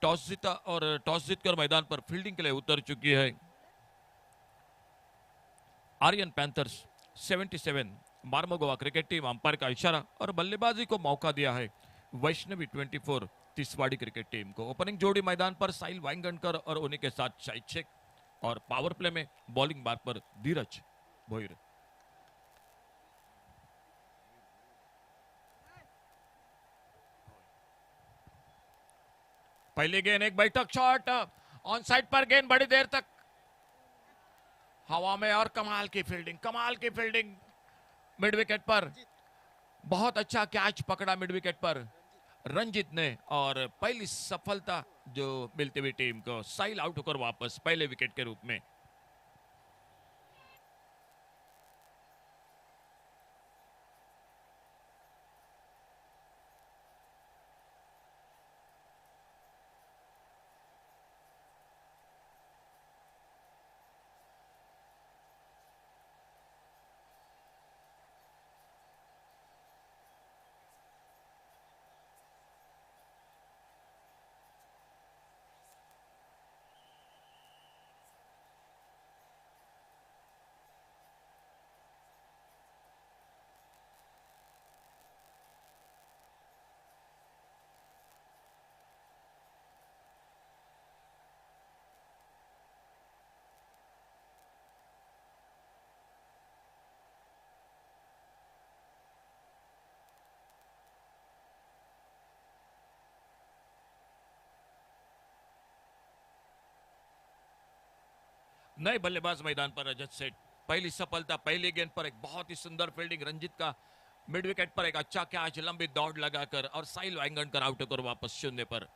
Toss जीता और toss जीतकर मैदान पर फील्डिंग के लिए उतर चुकी है Aryan panthers 77। Mormugao cricket team umpire का इशारा और बल्लेबाजी को मौका दिया है वैष्णवी 24 तिसवाड़ी क्रिकेट टीम को। ओपनिंग जोड़ी मैदान पर साहिल वाइंगणकर और उन्हीं के साथ शाहिद शेख और पावर प्ले में बॉलिंग मार्ग पर धीरज भोईर। पहली गेंद एक बैठक शॉट ऑन साइड पर, गेंद बड़ी देर तक हवा में और कमाल की फील्डिंग मिड विकेट पर। बहुत अच्छा कैच पकड़ा मिड विकेट पर रंजित ने और पहली सफलता जो मिलती हुई टीम को, साइल आउट होकर वापस पहले विकेट के रूप में। नए बल्लेबाज मैदान पर रजत सेठ। पहली सफलता पहली गेंद पर, एक बहुत ही सुंदर फील्डिंग रंजित का मिड विकेट पर, एक अच्छा कैच लंबी दौड़ लगाकर और साहिल वाइंगणकर आउट होकर वापस शून्य पर।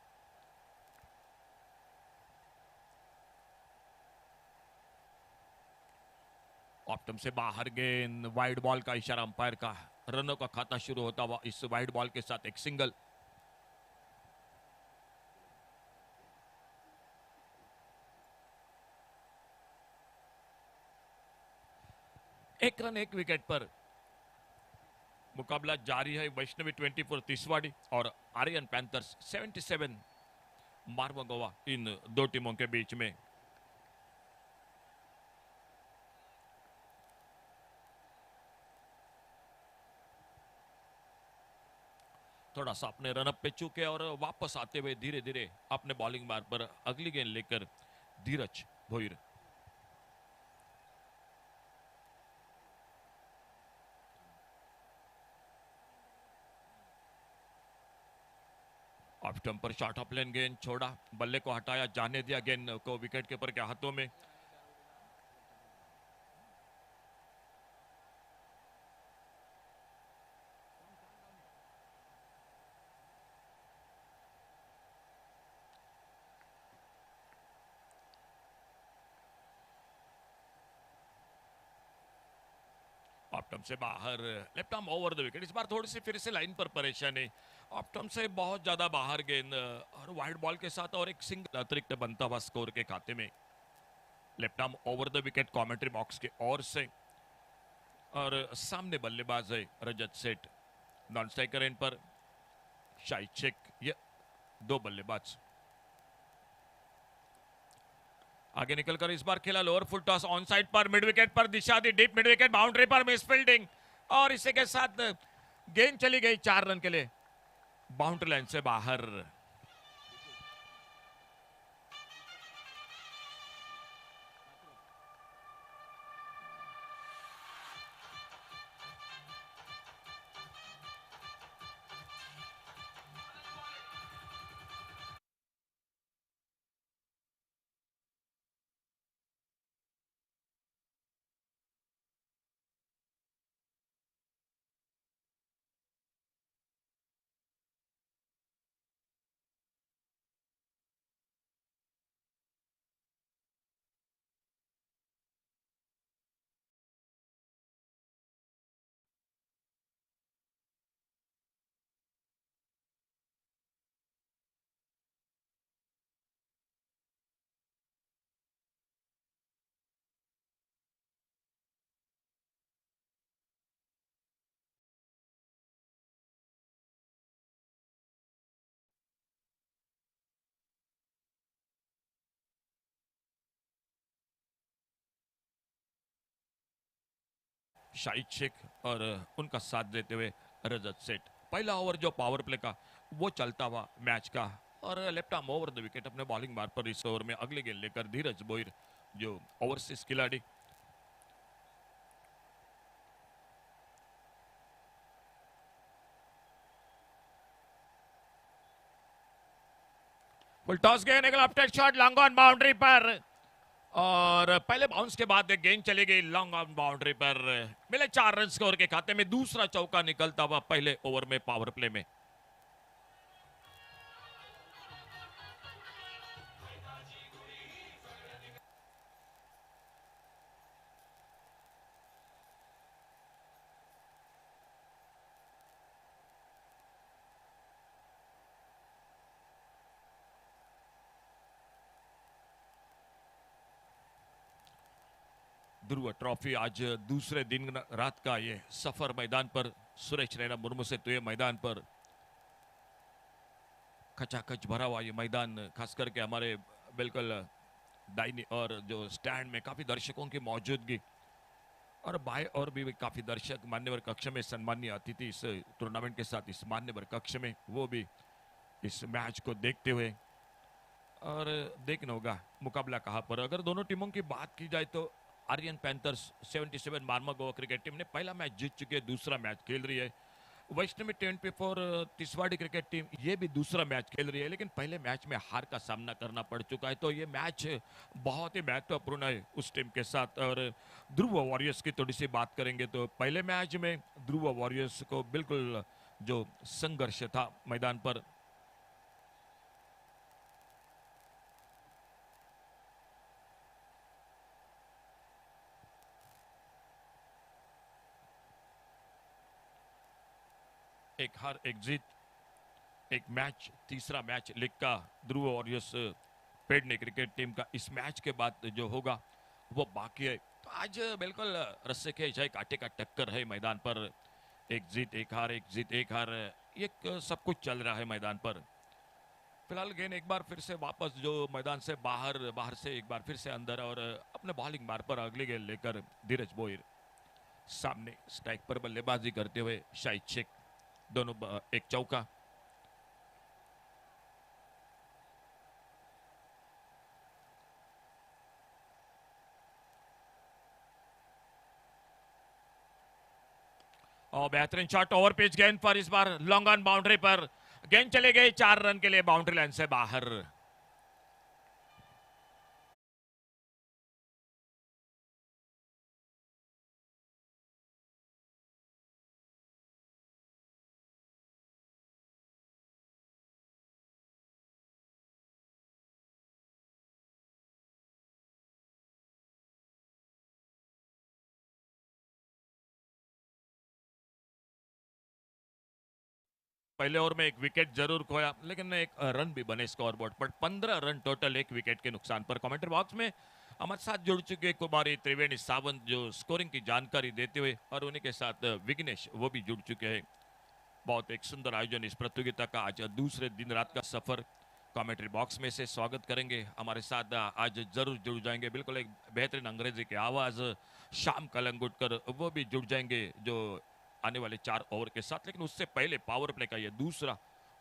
ऑप्टम से बाहर गेंद, वाइड बॉल का इशारा अंपायर का। रनों का खाता शुरू होता हुआ इस वाइड बॉल के साथ एक सिंगल। एक रन एक विकेट पर मुकाबला जारी है वैष्णवी 24 तिसवाड़ी और आर्यन पैंथर्स 77 मार्मोगोवा, इन दो टीमों के बीच में। थोड़ा सा अपने रनअप पे चूके और वापस आते हुए धीरे धीरे अपने बॉलिंग मार्ग पर अगली गेंद लेकर धीरज भोईर। ऑफ स्टंप पर शॉर्ट ऑफ लेन गेंद छोड़ा, बल्ले को हटाया, जाने दिया गेंद को विकेट कीपर के हाथों में। ऑप्टम से बाहर, left arm over the wicket. इस बार थोड़ी सी फिर से लाइन पर परेशानी। ऑप्टम से बहुत ज्यादा बाहर गेंद और वाइड बॉल के साथ और एक सिंगल अतिरिक्त बनता हुआ स्कोर के खाते में। Left arm over the wicket commentary box के ओर से। और सामने बल्लेबाज है रजत सेठ, नॉन स्ट्राइकर एंड पर शाहिद शेख, ये दो बल्लेबाज। आगे निकलकर इस बार खेला lower full toss on side पर, मिड विकेट पर दिशा दी, डीप मिड विकेट, बाउंड्री पर मिस फील्डिंग और इसी के साथ गेंद चली गई 4 रन के लिए बाउंड्री लाइन से बाहर। शाहिद शेख और उनका साथ देते हुए रजत सेठ। पहला ओवर जो पावर प्ले का वो चलता हुआ मैच का, और left arm over the wicket अपने बॉलिंग मार पर इस ओवर में अगले गेंद लेकर धीरज बोयर जो ओवरसीज खिलाड़ी। फुल टॉस गेंद, एक left shot long on boundary पर, और पहले बाउंस के बाद एक गेंद चली गई लॉन्ग ऑन बाउंड्री पर। मिले 4 रन स्कोर के खाते में, दूसरा चौका निकलता हुआ पहले ओवर में पावर प्ले में। ध्रुव ट्रॉफी आज दूसरे दिन रात का ये सफर मैदान पर सुरेश रैना मुर्मू से तो ये मैदान पर खचाखच भरा हुआ ये मैदान, खास करके हमारे बिल्कुल दाहिनी और जो स्टैंड में काफी दर्शकों की मौजूदगी, और बाएं और भी काफी दर्शक मान्यवर कक्ष में सम्मानीय अतिथि इस टूर्नामेंट के साथ इस मान्यवर कक्ष में, वो भी इस मैच को देखते हुए। और देखना होगा मुकाबला कहां पर। अगर दोनों टीमों की बात की जाए तो आर्यन पैंथर्स 77 मार्मा गोवा क्रिकेट टीम ने पहला मैच जीत चुकी है, दूसरा मैच खेल रही है। वैष्णवी 24 तिसवाड़ी क्रिकेट टीम ये भी दूसरा मैच खेल रही है, लेकिन पहले मैच में हार का सामना करना पड़ चुका है, तो ये मैच बहुत ही महत्वपूर्ण है उस टीम के साथ। और ध्रुव वॉरियर्स की थोड़ी सी बात करेंगे तो पहले मैच में ध्रुव वॉरियर्स को बिल्कुल जो संघर्ष था मैदान पर, एक हार एक जीत, एक मैच, तीसरा मैच लीग का ध्रुव वॉरियर्स पेडने क्रिकेट टीम का इस मैच के बाद जो होगा वो बाकी है। तो आज बिल्कुल रस्से के चाहे कांटे का टक्कर है मैदान पर, एक जीत एक हार, एक जीत एक हार, एक सब कुछ चल रहा है मैदान पर। फिलहाल गेंद एक बार फिर से वापस जो मैदान से बाहर, बाहर से एक बार फिर से अंदर, और अपने बॉलिंग मार पर अगली गेंद लेकर धीरज बोयर सामने स्ट्राइक पर बल्लेबाजी करते हुए शाहिद शेख, दोनों एक चौका। और बेहतरीन शॉट ओवर पिच गेंद पर, इस बार लॉन्ग ऑन बाउंड्री पर गेंद चले गए 4 रन के लिए बाउंड्री लाइन से बाहर। पहले ओवर में एक विकेट जरूर खोया, लेकिन एक रन भी बने स्कोरबोर्ड पर, 15 रन टोटल एक विकेट के नुकसान पर। कमेंट्री बॉक्स में हमारे साथ जुड़ चुके कुमारी त्रिवेणी सावंत जो स्कोरिंग की जानकारी देते हुए, और उन्हीं के साथ विघ्नेश वो भी जुड़ चुके हैं। बहुत एक सुंदर आयोजन इस प्रतियोगिता का, आज दूसरे दिन रात का सफर कमेंट्री बॉक्स में से स्वागत करेंगे। हमारे साथ आज जरूर जुड़ जाएंगे बिल्कुल एक बेहतरीन अंग्रेजी की आवाज शाम कलंगुटकर, वो भी जुड़ जाएंगे जो आने वाले 4 ओवर के साथ। लेकिन उससे पहले पावर प्ले का ये दूसरा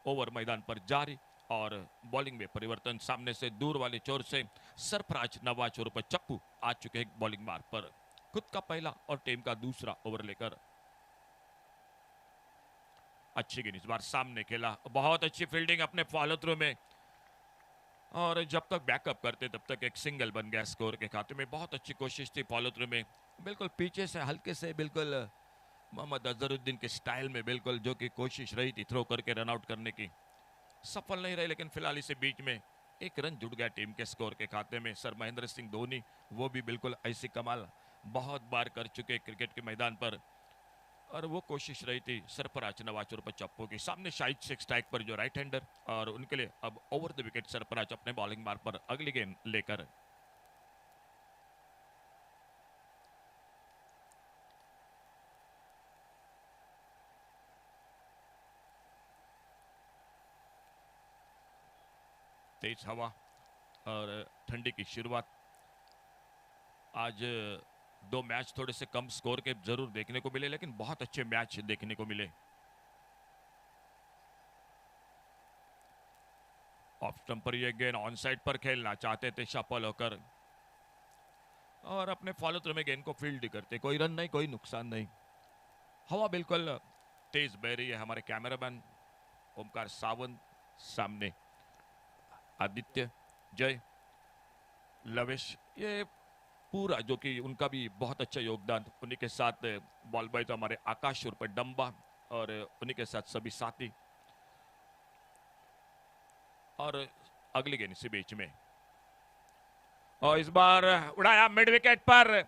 ओवर मैदान पर जारी, और बॉलिंग में परिवर्तन, सामने से दूर वाले चोर से सरफराज नवाज और चप्पू आ चुके हैं बॉलिंग मार्ग पर। खुद का पहला और टीम का दूसरा ओवर लेकर अच्छी गेंद इस बार सामने खेला, बहुत अच्छी फील्डिंग अपने फॉलो थ्रू में, और जब तक बैकअप करते तब तक एक सिंगल बन गया स्कोर के खाते में। बहुत अच्छी कोशिश थी फॉलो थ्रू में, बिल्कुल पीछे से हल्के से बिल्कुल मोहम्मद अजहरुद्दीन के स्टाइल में बिल्कुल जो कि कोशिश रही थी थ्रो करके रन आउट करने की, सफल नहीं रही। लेकिन फिलहाल इसे बीच में एक रन जुड़ गया टीम के स्कोर के खाते में। सर महेंद्र सिंह धोनी वो भी बिल्कुल ऐसी कमाल बहुत बार कर चुके क्रिकेट के मैदान पर, और वो कोशिश रही थी सरफराज नवाज और चप्पू की। सामने शाहिद शेख स्ट्राइक पर जो राइट हैंडर, और उनके लिए अब ओवर द विकेट सरफराज अपने बॉलिंग मार्ग पर अगली गेंद लेकर। तेज हवा और ठंडी की शुरुआत आज दो मैच थोड़े से कम स्कोर के जरूर देखने को मिले, लेकिन बहुत अच्छे मैच देखने को मिले। ऑफ स्टंप पर ये गेंद ऑन साइड पर खेलना चाहते थे शफल होकर, और अपने फॉलो थ्रू में गेंद को फील्ड करते। कोई रन नहीं, कोई नुकसान नहीं। हवा बिल्कुल तेज बह रही है। हमारे कैमरामैन ओमकार सावंत, सामने आदित्य, जय, लवेश, ये पूरा जो कि उनका भी बहुत अच्छा योगदान। उन्हीं के साथ बॉल बॉय तो हमारे आकाश उर्फ डंबा, और उन्हीं के साथ सभी साथी। और अगली गेंद इसी बीच में, और इस बार उड़ाया मिड विकेट पर,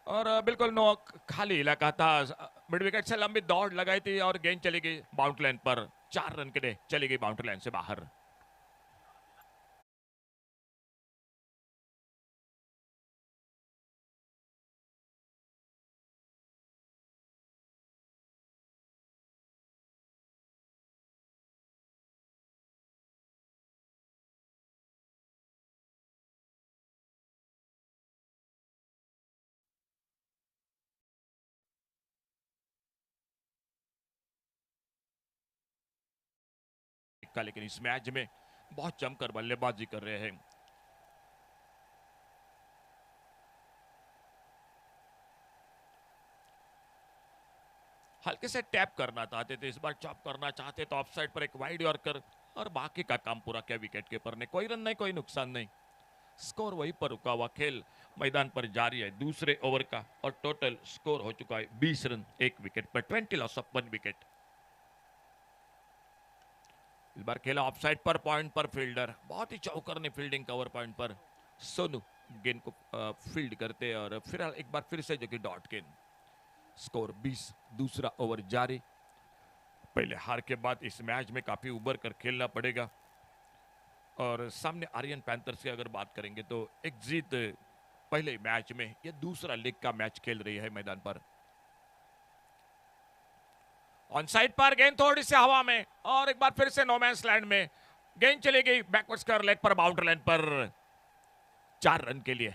और बिल्कुल नो, खाली इलाका था। मिड विकेट से लंबी दौड़ लगाई थी और गेंद चली गई बाउंड्री लाइन पर। 4 रन के लिए चली गई बाउंड्री लाइन से बाहर। का लेकिन इस मैच में बहुत जमकर बल्लेबाजी कर रहे हैं। हल्के से टैप करना चाहते थे, इस बार चॉप करना चाहते तो ऑफ साइड पर एक वाइड यॉर्कर, और बाकी का काम पूरा किया विकेट कीपर ने। कोई रन नहीं, कोई नुकसान नहीं। स्कोर वहीं पर रुका हुआ, खेल मैदान पर जारी है दूसरे ओवर का, और टोटल स्कोर हो चुका है 20 रन 1 विकेट पर, 20 लॉस ऑफ 1 विकेट। इस बार खेला ऑफ साइड पर, पॉइंट पर फील्डर, बहुत ही चौकरनी फील्डिंग कवर पॉइंट पर। सोनू गेंद को फील्ड करते, और फिर एक बार फिर से जो कि डॉट गेंद। स्कोर 20, दूसरा ओवर जारी। पहले हार के बाद इस मैच में काफी उबर कर खेलना पड़ेगा, और सामने आर्यन पैंथर्स की अगर बात करेंगे तो एक जीत पहले मैच में, ये दूसरा लीग का मैच खेल रही है मैदान पर। ऑन साइड पर गेंद थोड़ी सी हवा में, और एक बार फिर से नोमैंस लैंड में गेंद चली गई बैकवर्ड्स कर लेग पर, बाउंड्री लाइन पर। 4 रन के लिए।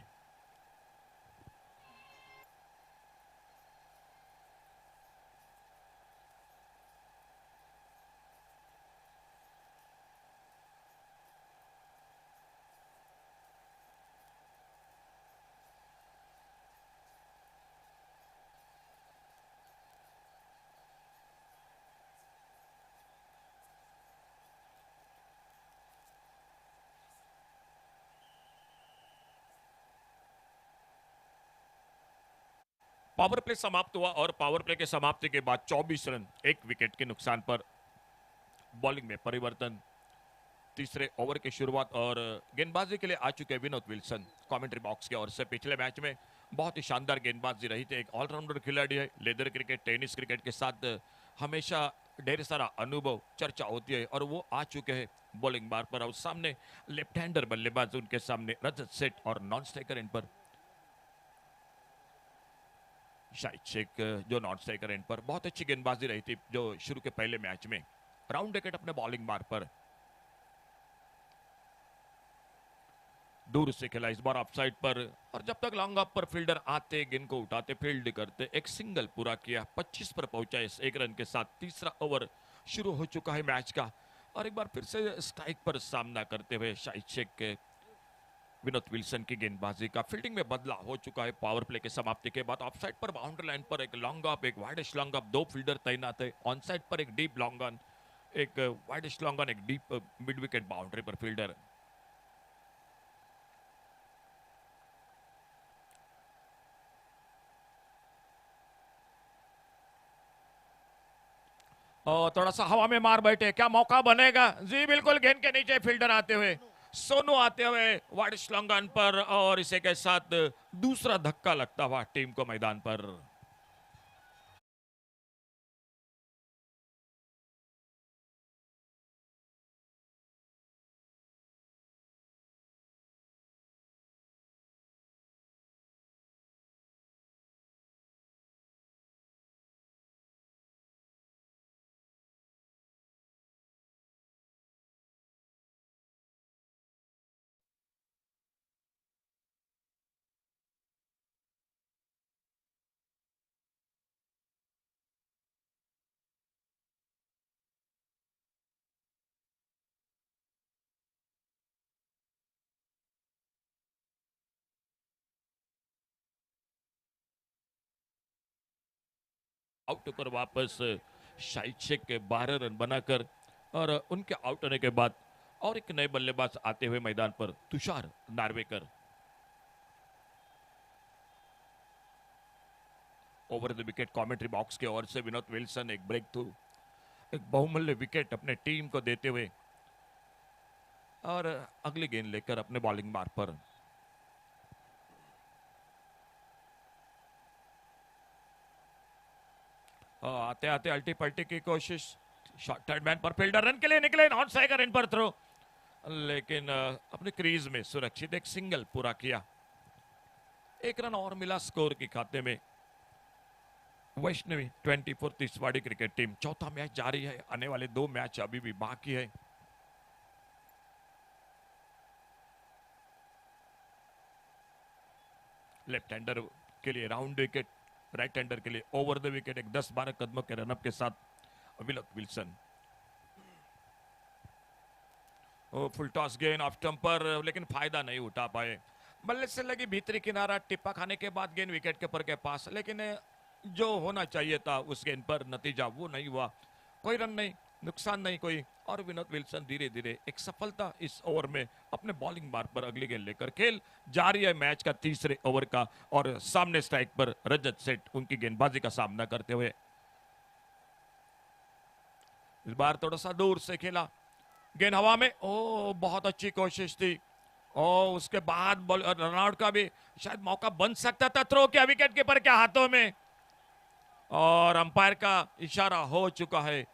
पावर प्ले समाप्त हुआ, और पावर प्ले के समाप्ति के बाद 24 रन 1 विकेट के नुकसान पर। बॉलिंग में परिवर्तन तीसरे ओवर की शुरुआत, और गेंदबाजी के लिए आ चुके विनोद विल्सन कमेंट्री बॉक्स की ओर से। पिछले मैच में बहुत ही शानदार गेंदबाजी रही थी। एक ऑलराउंडर खिलाड़ी है, लेदर क्रिकेट, टेनिस क्रिकेट के साथ हमेशा ढेर सारा अनुभव, चर्चा होती है, और वो आ चुके हैं बॉलिंग बार पर। और सामने लेफ्ट हैंडर बल्लेबाज उनके सामने रजत सेठ, और नॉन स्ट्राइकर एंड पर शाहिद शेख, जो नॉन स्ट्राइकर एंड पर। बहुत अच्छी गेंदबाजी रही थी जो शुरू के पहले मैच में। राउंड विकेट अपने बॉलिंग बार पर, दूर से खेला इस बार ऑफ साइड पर, और जब तक लॉन्ग ऑफ पर फील्डर आते, गेंद को उठाते, फील्ड करते, एक सिंगल पूरा किया। 25 पर पहुंचा इस 1 रन के साथ। तीसरा ओवर शुरू हो चुका है मैच का, और एक बार फिर से स्ट्राइक पर सामना करते हुए शाहिद शेख के विनोद विल्सन की गेंदबाजी का फील्डिंग में बदलाव हो चुका है पावर प्ले के समाप्ति के बाद। ऑफ साइड पर बाउंड्री लाइन पर एक लॉन्ग ऑफ, एक वाइडिश लॉन्ग ऑफ, 2 फील्डर तैनात है। ऑन साइड पर एक डीप लॉन्ग ऑन, एक वाइडिश लॉन्ग ऑन, एक डीप मिड विकेट बाउंड्री पर फील्डर। और थोड़ा सा हवा में मार बैठे, क्या मौका बनेगा? जी बिल्कुल, गेंद के नीचे फील्डर आते हुए, सोनू आते हुए वाइड श्लॉन्गन पर, और इसे के साथ दूसरा धक्का लगता हुआ टीम को मैदान पर। आउट होकर वापस शाहिद शेख के 12 रन बनाकर और उनके आउट होने के बाद और एक नए बल्लेबाज आते हुए मैदान पर Tushar Narvekar. Over the wicket commentary box के ओर से विनोद विल्सन एक ब्रेक थ्रू, एक बहुमूल्य विकेट अपने टीम को देते हुए और अगली गेंद लेकर अपने बॉलिंग मार्ग पर। आते आते अल्टी पल्टी की कोशिश, शॉर्ट थर्ड मैन पर फील्डर रन के लिए निकले, नॉन स्ट्राइकर इन पर थ्रो, लेकिन अपने क्रीज में सुरक्षित एक सिंगल पूरा किया। एक रन और मिला स्कोर के खाते में। वैष्णवी 24 तिसवाड़ी क्रिकेट टीम चौथा मैच जारी है, आने वाले 2 मैच अभी भी बाकी है। लेफ्ट हैंडर के लिए राउंड विकेट, राइट हैंडर के लिए ओवर द विकेट, एक 10-12 कदमों के रनअप के साथ विनोद विल्सन। फुल टॉस गेंद ऑफ स्टंप पर, लेकिन फायदा नहीं उठा पाए। बल्ले से लगी भीतरी किनारा, टिप्पा खाने के बाद गेंद विकेट कीपर के पास, लेकिन जो होना चाहिए था उस गेंद पर नतीजा वो नहीं हुआ। कोई रन नहीं, नुकसान नहीं कोई, और विनोद विल्सन धीरे धीरे एक सफलता इस ओवर में अपने बॉलिंग मार्ग पर अगली गेंद लेकर। खेल जारी है मैच का तीसरे ओवर का, और सामने स्ट्राइक पर रजत सेठ उनकी गेंदबाजी का सामना करते हुए। इस बार थोड़ा सा दूर से खेला, गेंद हवा में, ओ बहुत अच्छी कोशिश थी, और उसके बाद रनआउट का भी शायद मौका बन सकता था, थ्रो किया विकेट कीपर के हाथों में, और अंपायर का इशारा हो चुका है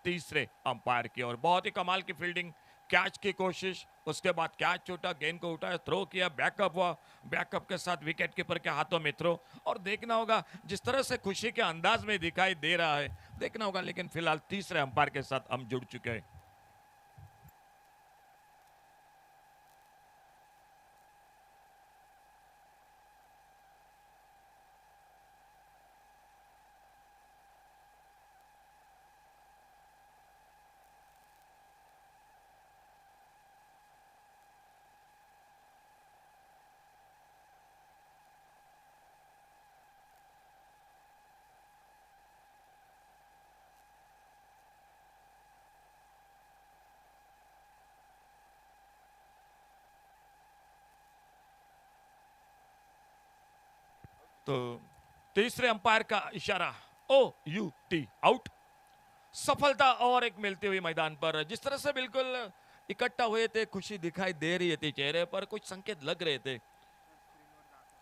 तीसरे अंपायर की ओर। बहुत ही कमाल की फील्डिंग, कैच की कोशिश, उसके बाद कैच छूटा, गेंद को उठाया, थ्रो किया, बैकअप हुआ, बैकअप के साथ विकेट कीपर के हाथों में थ्रो। और देखना होगा जिस तरह से खुशी के अंदाज में दिखाई दे रहा है, देखना होगा, लेकिन फिलहाल तीसरे अंपायर के साथ हम जुड़ चुके हैं। तो तीसरे अंपायर का इशारा, OUT आउट। सफलता और एक मिलती हुई मैदान पर, जिस तरह से बिल्कुल इकट्ठा हुए थे, खुशी दिखाई दे रही थी चेहरे पर, कुछ संकेत लग रहे थे,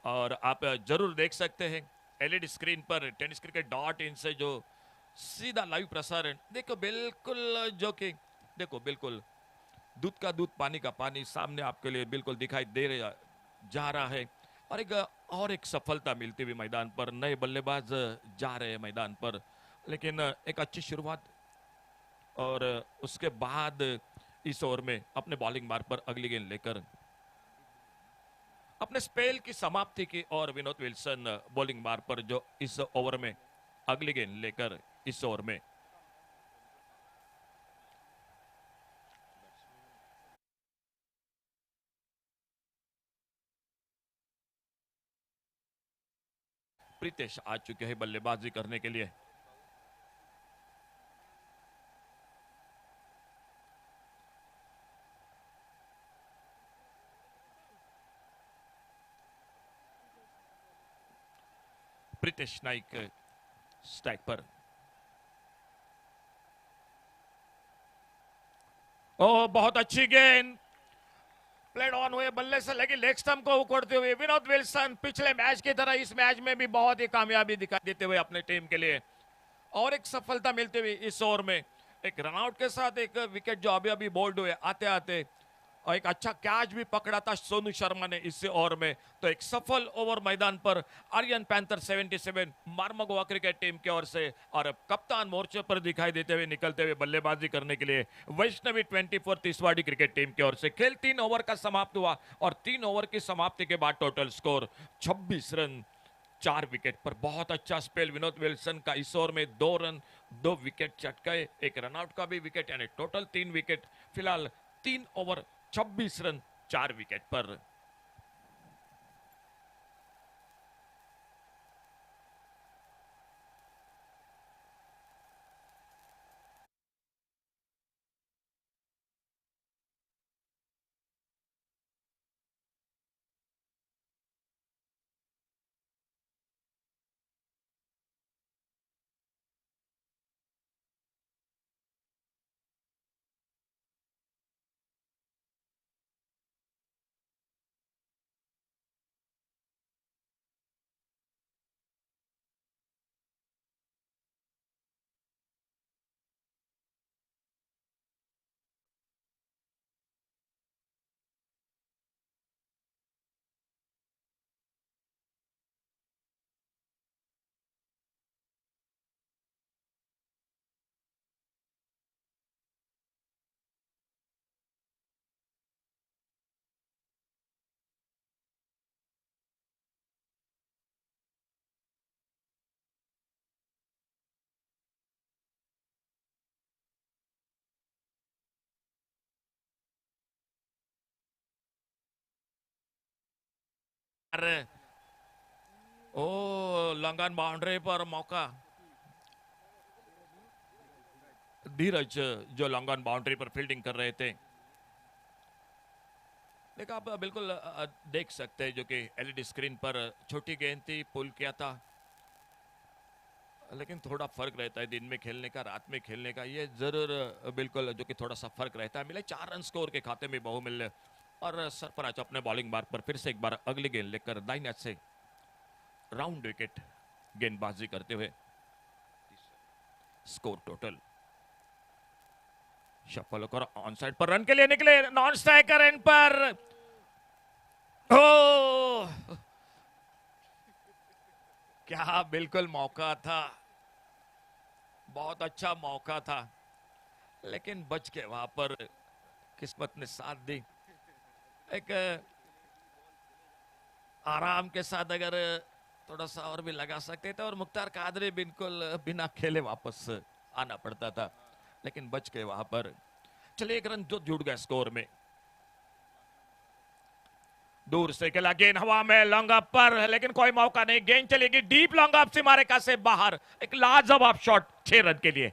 और आप जरूर देख सकते हैं LED स्क्रीन पर tenniscricket.in से जो सीधा लाइव प्रसारण, देखो बिल्कुल, जो कि देखो बिल्कुल दूध का दूध पानी का पानी सामने आपके लिए बिल्कुल दिखाई दे रहा जा रहा है। और एक सफलता मिलती हुई मैदान पर, नए बल्लेबाज जा रहे हैं मैदान पर, लेकिन एक अच्छी शुरुआत, और उसके बाद इस ओवर में अपने बॉलिंग मार्ग पर अगली गेंद लेकर अपने स्पेल की समाप्ति की, और विनोद विल्सन बॉलिंग मार्ग पर जो इस ओवर में अगली गेंद लेकर इस ओवर में प्रीतेश आ चुके हैं बल्लेबाजी करने के लिए। प्रीतेश नाइक स्ट्राइक पर, ओ बहुत अच्छी गेंद, प्लेड ऑन हुए, बल्ले से लगी लेग स्टंप को उखड़ते हुए विनोद विल्सन पिछले मैच की तरह इस मैच में भी बहुत ही कामयाबी दिखाई देते हुए अपने टीम के लिए, और एक सफलता मिलते हुए इस ओवर में एक रनआउट के साथ एक विकेट जो अभी अभी बोल्ड हुए आते आते, और एक अच्छा कैच भी पकड़ा था सोनू शर्मा ने इस ओवर में। तो एक सफल ओवर मैदान पर आर्यन पैंथर 77 मारमगोवा क्रिकेट टीम की ओर से, और कप्तान मोर्चे पर दिखाई देते हुए निकलते हुए बल्लेबाजी करने के लिए वैष्णवी 24 तिसवाड़ी क्रिकेट टीम की ओर से। खेल 3 ओवर का समाप्त हुआ, और 3 ओवर की समाप्ति के बाद टोटल स्कोर 26 रन 4 विकेट पर। बहुत अच्छा स्पेल विनोद विल्सन का इस ओवर में, 2 रन 2 विकेट चटकाए, एक रनआउट का भी विकेट, यानी टोटल 3 विकेट। फिलहाल 3 ओवर 26 रन 4 विकेट पर। अरे ओ लॉन्ग ऑन बाउंड्री पर मौका, धीरज जो लॉन्ग ऑन बाउंड्री पर फील्डिंग कर रहे थे। देखा आप बिल्कुल देख सकते हैं जो कि एलईडी स्क्रीन पर छोटी गेंद थी, पुल किया था, लेकिन थोड़ा फर्क रहता है दिन में खेलने का, रात में खेलने का, ये जरूर बिल्कुल जो कि थोड़ा सा फर्क रहता है। मिले 4 रन स्कोर के खाते में बहुमूल्य, और सरफराज अपने बॉलिंग मार्ग पर फिर से एक बार अगली गेंद लेकर दाहिने हाथ से राउंड विकेट गेंदबाजी करते हुए। स्कोर टोटल शफल कर ऑन साइड पर रन के लिए निकले, नॉन स्ट्राइकर एंड पर ओ क्या बिल्कुल मौका था, बहुत अच्छा मौका था, लेकिन बच के वहां पर किस्मत ने साथ दी। एक आराम के साथ अगर थोड़ा सा और भी लगा सकते थे और मुख्तार कादरी बिल्कुल बिना खेले वापस आना पड़ता था, लेकिन बच के वहां पर। चलिए एक रन जो जुड़ गया स्कोर में। दूर से खेला गेंद हवा में लॉन्ग अप पर, लेकिन कोई मौका नहीं, गेंद चलेगी डीप लॉन्ग अप से मारे का से बाहर, एक लाजवाब शॉट 6 रन के लिए।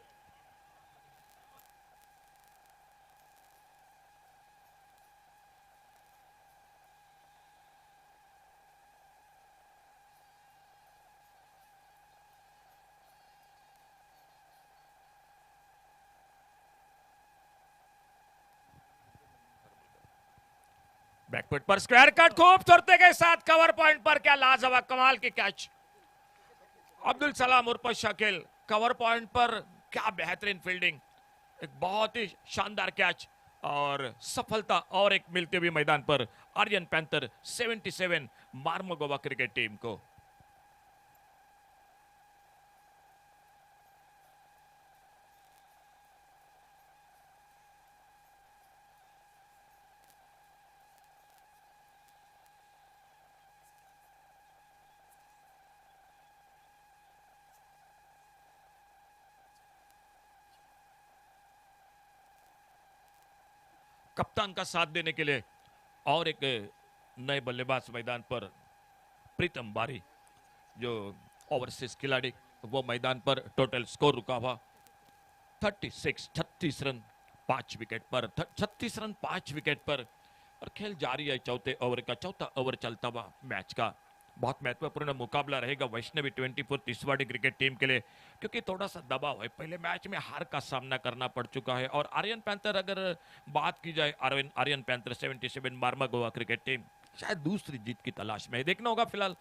बैकफुट पर स्क्वायर कट खूबसूरती के साथ कवर पॉइंट पर, क्या लाजवाब कमाल की कैच। अब्दुल सलाम उर्फ शकील कवर पॉइंट पर, क्या बेहतरीन फील्डिंग, एक बहुत ही शानदार कैच और सफलता। और एक मिलते हुए मैदान पर Aryan panther 77 Mormugao cricket team को। कप्तान का साथ देने के लिए और एक नए बल्लेबाज मैदान पर, प्रीतम बारी जो ओवरसीज खिलाड़ी, वो मैदान पर। टोटल स्कोर रुका हुआ 36 रन 5 विकेट पर, 36 रन 5 विकेट पर, और खेल जारी है। चौथे ओवर का चौथा ओवर चलता हुआ मैच का। बहुत महत्वपूर्ण मुकाबला रहेगा वैष्णवी 24 तिसवाड़ी क्रिकेट टीम के लिए, क्योंकि थोड़ा सा दबाव है, पहले मैच में हार का सामना करना पड़ चुका है। और आर्यन पैंथर, अगर बात की जाए, Aryan panther 77 Mormugao cricket team शायद दूसरी जीत की तलाश में है। देखना होगा फिलहाल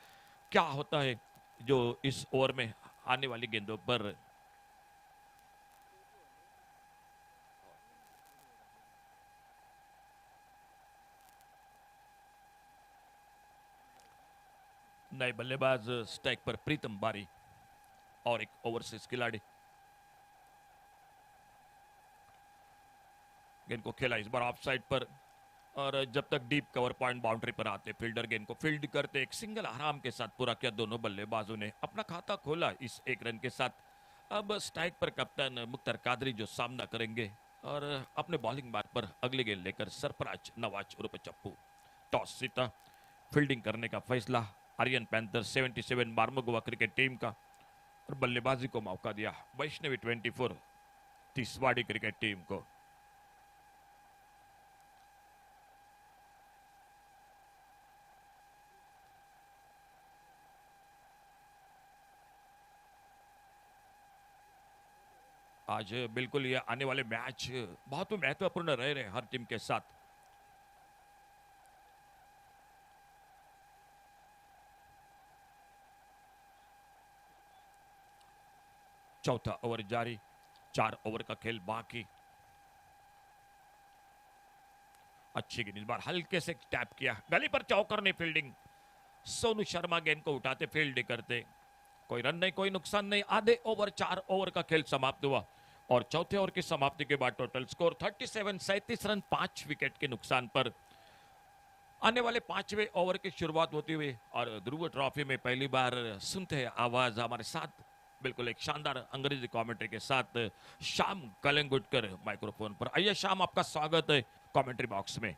क्या होता है जो इस ओवर में आने वाली गेंदों पर। नए बल्लेबाज स्ट्राइक पर प्रीतम बारी और एक ओवरसीज खिलाड़ी। गेंद को खेला इस बार ऑफ साइड पर, और जब तक डीप कवर पॉइंट बाउंड्री पर आते फील्डर गेंद को फील्ड करते, एक सिंगल आराम के साथ पूरा किया। दोनों बल्लेबाजों ने अपना खाता खोला इस 1 रन के साथ। अब स्ट्राइक पर कप्तान मुख्तार कादरी जो सामना करेंगे, और अपने बॉलिंग मार्ग पर अगली गेंद लेकर सरफराज नवाज उर्फ चप्पू। टॉस जीता, फील्डिंग करने का फैसला Aryan panther 77 Mormugao cricket team का, और बल्लेबाजी को मौका दिया वैष्णवी 24 तिसवाड़ी क्रिकेट टीम को। आज बिल्कुल ये आने वाले मैच बहुत महत्वपूर्ण रह रहे हैं हर टीम के साथ। चौथा ओवर जारी, 4 ओवर का खेल बाकी। अच्छी गेंद इस बार हल्के से टैप किया, गली पर चौकर ने फील्डिंग। सोनू शर्मा गेंद को उठाते, फील्ड करते, कोई रन नहीं, कोई नुकसान नहीं। आधे ओवर 4 ओवर का खेल समाप्त हुआ, और चौथे ओवर की समाप्ति के बाद टोटल स्कोर 37 रन 5 विकेट के नुकसान पर। आने वाले 5वें ओवर की शुरुआत होती हुई, और ध्रुव ट्रॉफी में पहली बार सुनते हैं आवाज हमारे साथ, बिल्कुल एक शानदार अंग्रेजी कमेंट्री के साथ श्याम कलंगुटकर माइक्रोफोन पर। आइए श्याम, आपका स्वागत है कमेंट्री बॉक्स में।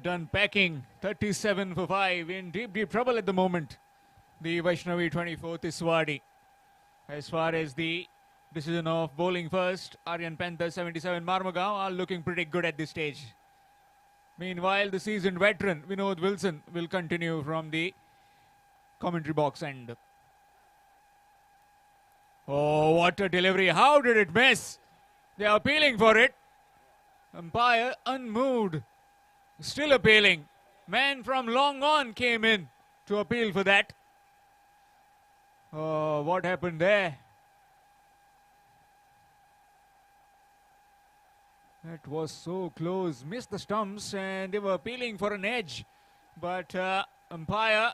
Done packing. 37 for 5. In deep trouble at the moment. The Vaishnavi 24th Iswadi. As far as the decision of bowling first, Aryan Panther 77 Marmugao are looking pretty good at this stage. Meanwhile, the seasoned veteran Vinod Wilson will continue from the commentary box end. Oh, what a delivery. How did it miss? They are appealing for it. Umpire unmoved. Still appealing. Man from long on came in to appeal for that. Oh, what happened there? That was so close. Missed the stumps and they were appealing for an edge. But umpire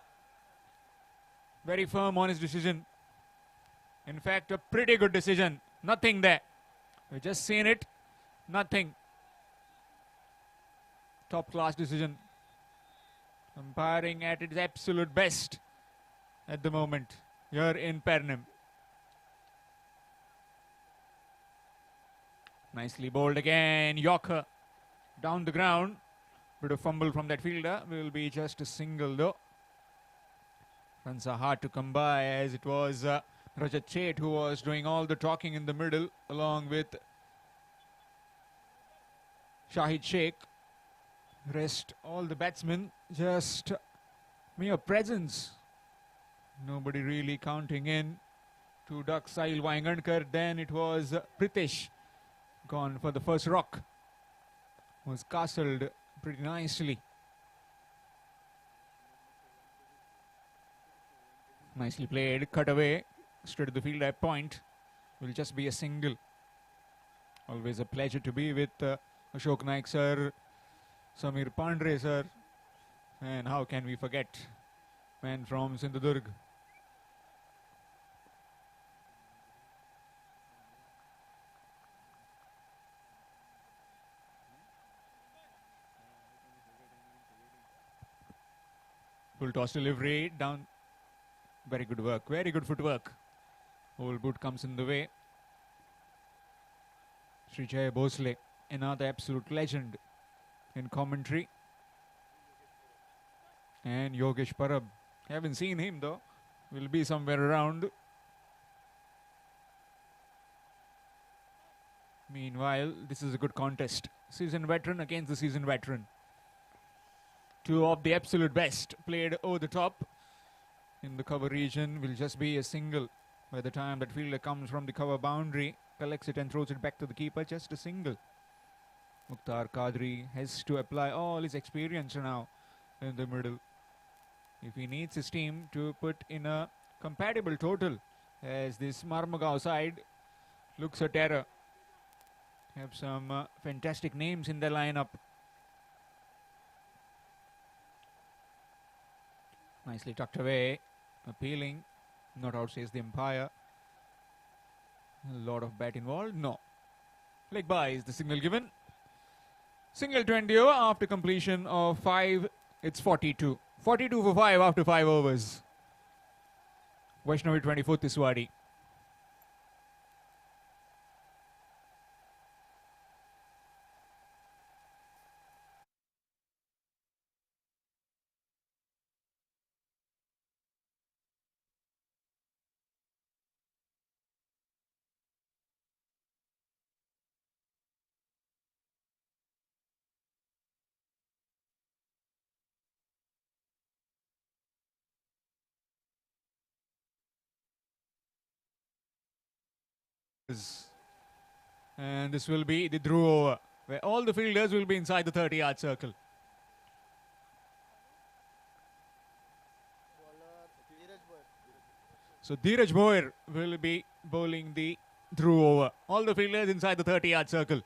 very firm on his decision. In fact, a pretty good decision. Nothing there. We've just seen it. Nothing. Top class decision. Umpiring at its absolute best at the moment here in Pernem. Nicely bowled again. Yorker down the ground. Bit of fumble from that fielder. Will be just a single though. Runs are hard to come by as it was Rajat Seth who was doing all the talking in the middle along with Shahid Sheikh. Rest all the batsmen, just mere presence. Nobody really counting in to duck Sahil Waingankar. Then it was Pritesh gone for the first rock. Was castled pretty nicely. Nicely played, cut away, straight to the field at point. Will just be a single. Always a pleasure to be with Ashok Naik sir, Samir Pandre sir, and how can we forget man from Sindhudurg. Full toss delivery down. Very good work, very good footwork. Whole boot comes in the way. Sri Jay Bhosle, another absolute legend in commentary. And Yogesh Parab. Haven't seen him though. Will be somewhere around. Meanwhile, this is a good contest. Seasoned veteran against the seasoned veteran. Two of the absolute best played over the top. In the cover region will just be a single. By the time that fielder comes from the cover boundary, collects it and throws it back to the keeper, just a single. Mukhtar Qadri has to apply all his experience now in the middle. If he needs his team to put in a compatible total, as this Marmugao side looks a terror. Have some fantastic names in their lineup. Nicely tucked away, appealing. Not out, says the umpire. A lot of bat involved. No. Leg by is the signal given. Single 20 over after completion of 5. It's 42. 42 for 5 after 5 overs. Vaishnavi 24th Iswadi. And this will be the Dhruv over, where all the fielders will be inside the 30-yard circle. So Dheeraj Boyer will be bowling the Dhruv over. All the fielders inside the 30-yard circle.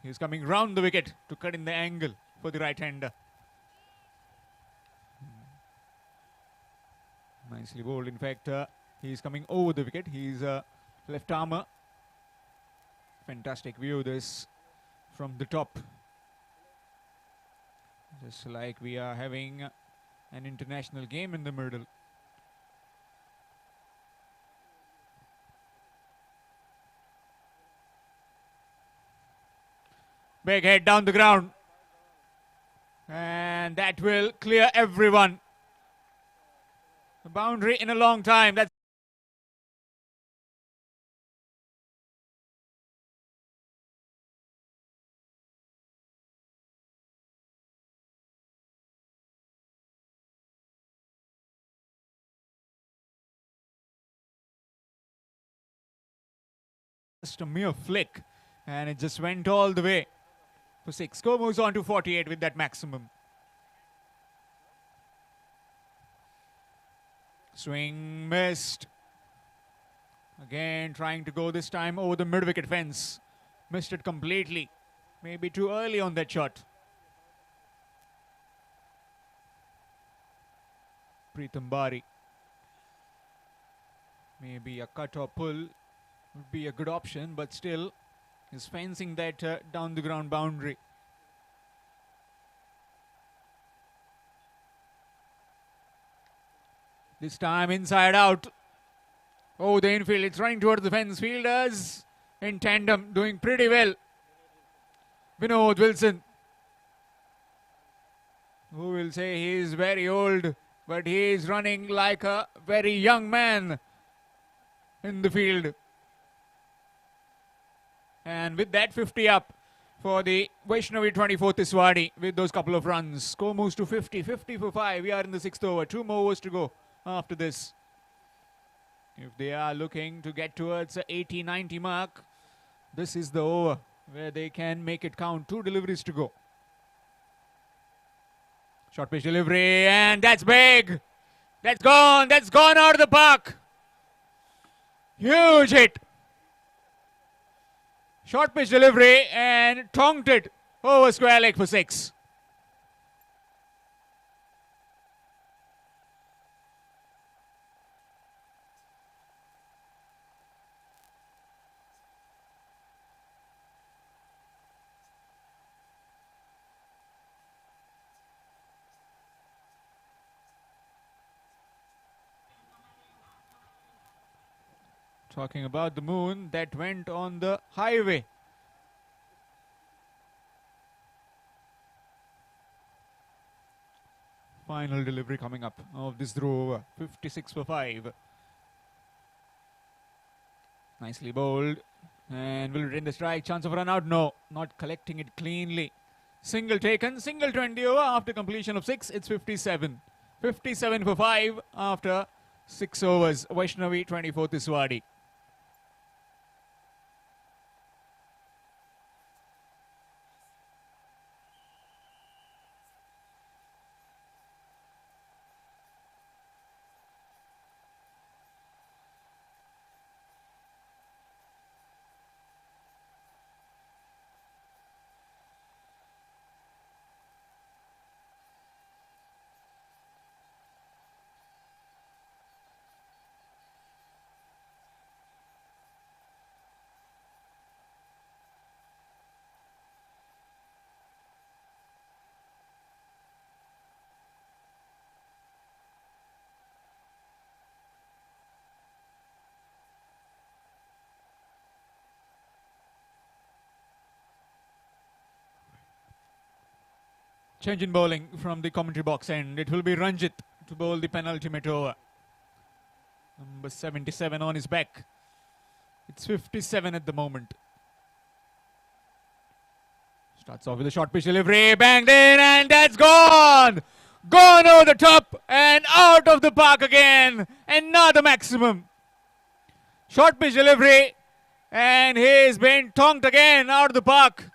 He's coming round the wicket to cut in the angle for the right-hander. Nicely bowled. In fact, he's coming over the wicket. He's left armour. Fantastic view this from the top. Just like we are having an international game in the middle. Big head down the ground. And that will clear everyone. A boundary in a long time. That's just a mere flick. And it just went all the way for 6. Score moves on to 48 with that maximum. Swing missed. Again trying to go this time over the mid-wicket fence. Missed it completely. Maybe too early on that shot. Pritham Bari. Maybe a cut or pull would be a good option, but still is fencing that down the ground boundary. This time inside out. Oh, the infield, it's running towards the fence. Fielders in tandem, doing pretty well. Vinod Wilson, who will say he is very old, but he is running like a very young man in the field. And with that, 50 up for the Vaishnavi 24th Tiswadi with those couple of runs. Score moves to 50, 50 for 5. We are in the 6th over. 2 more overs to go after this. If they are looking to get towards the 80-90 mark, this is the over where they can make it count. 2 deliveries to go. Short pitch delivery, and that's big. That's gone out of the park. Huge hit. Short pitch delivery and tonked it over square leg for 6. Talking about the moon that went on the highway. Final delivery coming up of this throw over. 56 for 5. Nicely bowled. And will retain the strike. Chance of run out? No. Not collecting it cleanly. Single taken. Single 20 over after completion of 6. It's 57. 57 for 5 after 6 overs. Vaishnavi 24th Tiswadi. Change in bowling from the commentary box end. It will be Ranjit to bowl the penultimate over. Number 77 on his back. It's 57 at the moment. Starts off with a short pitch delivery. Banged in and that's gone! Gone over the top and out of the park again. Another maximum. Short pitch delivery and he's been tonked again out of the park.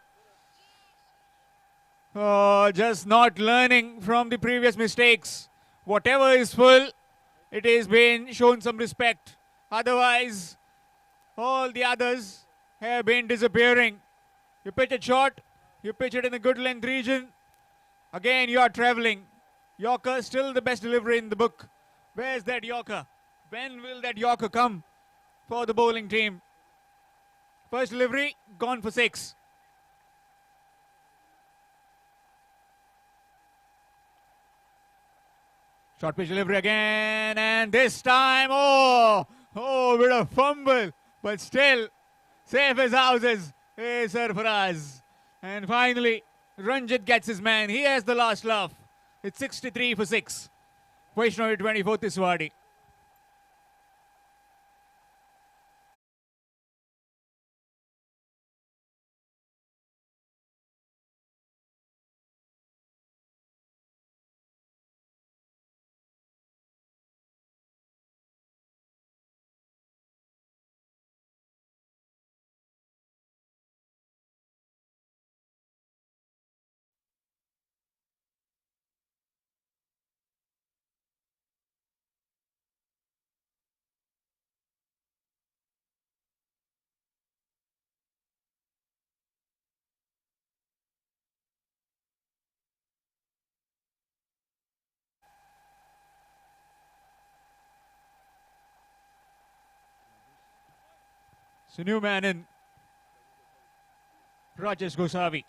Oh, just not learning from the previous mistakes. Whatever is full, it has been shown some respect. Otherwise, all the others have been disappearing. You pitch it short, you pitch it in a good length region. Again, you are traveling. Yorker, still the best delivery in the book. Where's that Yorker? When will that Yorker come for the bowling team? First delivery, gone for 6. Short pitch delivery again, and this time, oh, bit of fumble, but still, safe as houses is Sarfaraz. And finally, Ranjit gets his man. He has the last laugh. It's 63 for 6. Vaishnavi 24, Tiswadi. So new man in Rajesh Gosavi.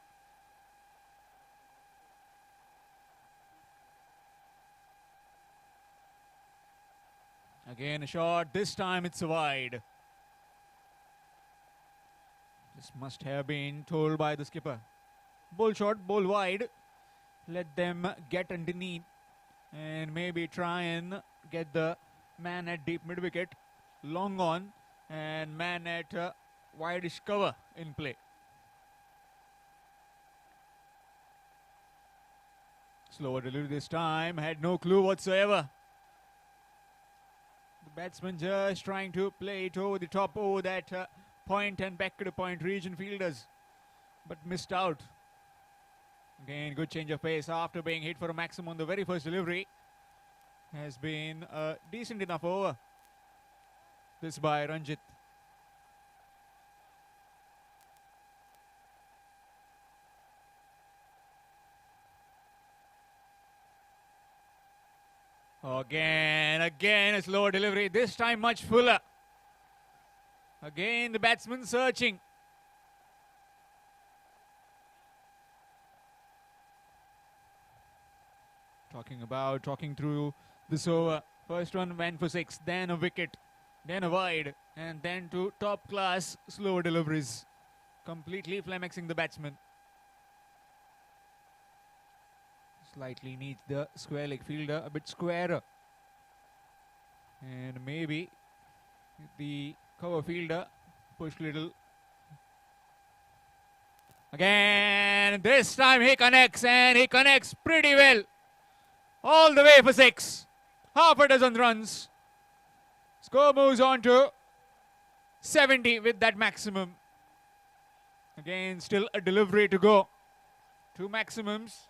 Again a shot. This time it's wide. This must have been told by the skipper. Ball short, ball wide. Let them get underneath and maybe try and get the man at deep mid wicket. Long on and man at wideish cover in play. Slower delivery this time. Had no clue whatsoever. The batsman just trying to play it over the top, over that point and back to the point region fielders, but missed out. Again, good change of pace after being hit for a maximum on the very first delivery. Has been a decent enough over. This by Ranjit. Again a slower delivery. This time much fuller. Again the batsman searching. Talking through this over. First one went for 6, then a wicket, then a wide, and then two top class slower deliveries. Completely flummoxing the batsman. Slightly needs the square leg fielder a bit squarer. And maybe the cover fielder pushed little. Again, this time he connects, and he connects pretty well. All the way for 6. Half a dozen runs. Score moves on to 70 with that maximum. Again, still a delivery to go. 2 maximums.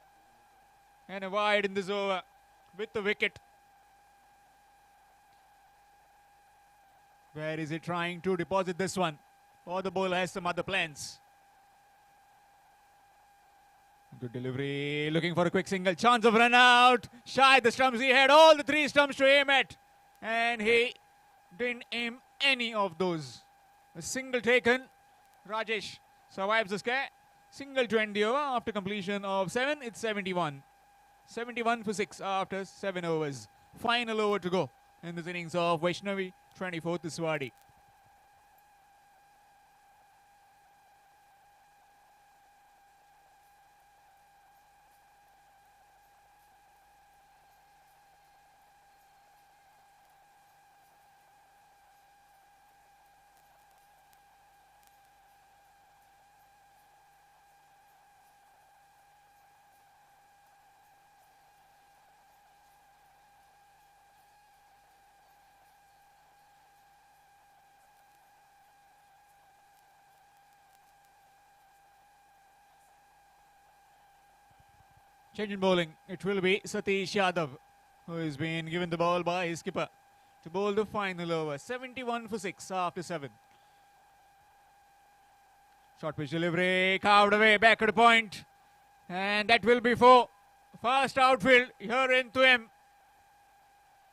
And a wide in this over with the wicket. Where is he trying to deposit this one? Or the bowler has some other plans. Good delivery, looking for a quick single. Chance of run out. Shy the stumps. He had all the 3 stumps to aim at. And he didn't aim any of those. A single taken. Rajesh survives the scare. Single to end the over after completion of 7. It's 71. 71 for 6 after 7 overs. Final over to go in this innings of Vaishnavi, 24th Tiswadi. Change in bowling. It will be Satish Yadav, who has been given the ball by his skipper to bowl the final over. 71 for 6 after 7. Short pitch delivery, carved away, back at the point. And that will be 4. Fast outfield here into him.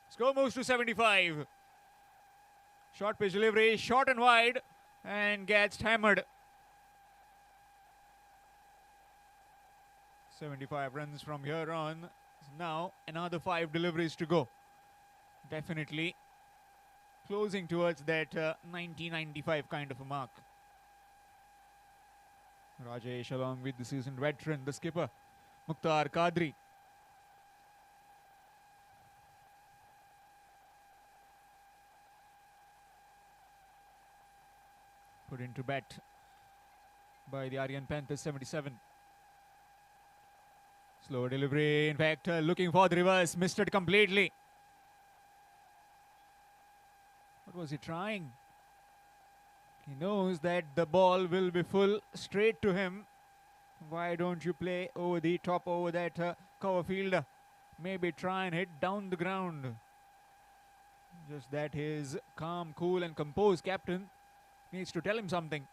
Score moves to 75. Short pitch delivery, short and wide, and gets hammered. 75 runs from here on. Now another 5 deliveries to go. Definitely closing towards that 90-95 kind of a mark. Rajesh along with the seasoned veteran, the skipper, Mukhtar Kadri. put into bat by the Aryan Panthers 77. Slow delivery, in fact, looking for the reverse, missed it completely. What was he trying? He knows that the ball will be full straight to him. Why don't you play over the top over that cover fielder? Maybe try and hit down the ground. Just that his calm, cool and composed captain needs to tell him something.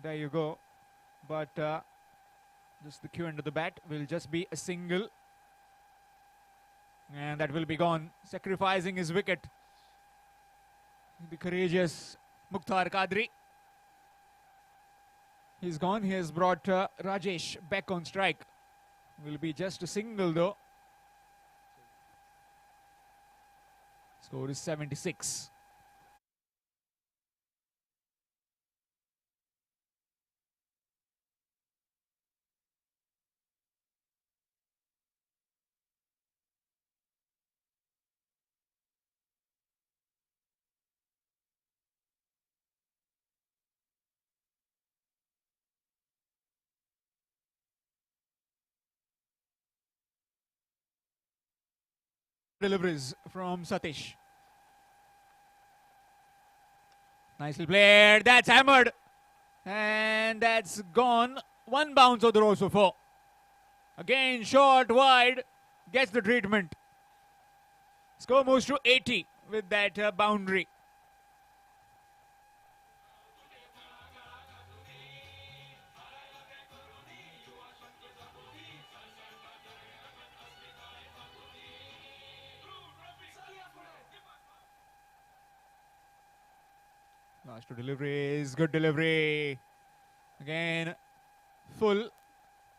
There you go. But just the cue end of the bat will just be a single. And that will be gone, sacrificing his wicket. The courageous Mukhtar Kadri. He's gone. He has brought Rajesh back on strike. Will be just a single though. Score is 76. Deliveries from Satish. Nicely played. That's hammered. And that's gone. One bounce of the row so far. Again, short, wide. Gets the treatment. Score moves to 80 with that boundary. Last two deliveries. Good delivery. Again, full.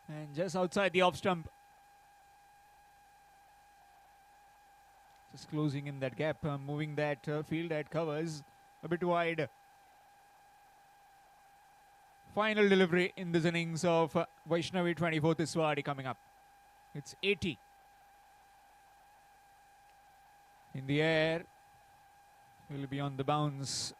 And just outside the off stump. Just closing in that gap, moving that field that covers a bit wide. Final delivery in this innings of Vaishnavi 24 Tiswadi coming up. It's 80. In the air. Will be on the bounce.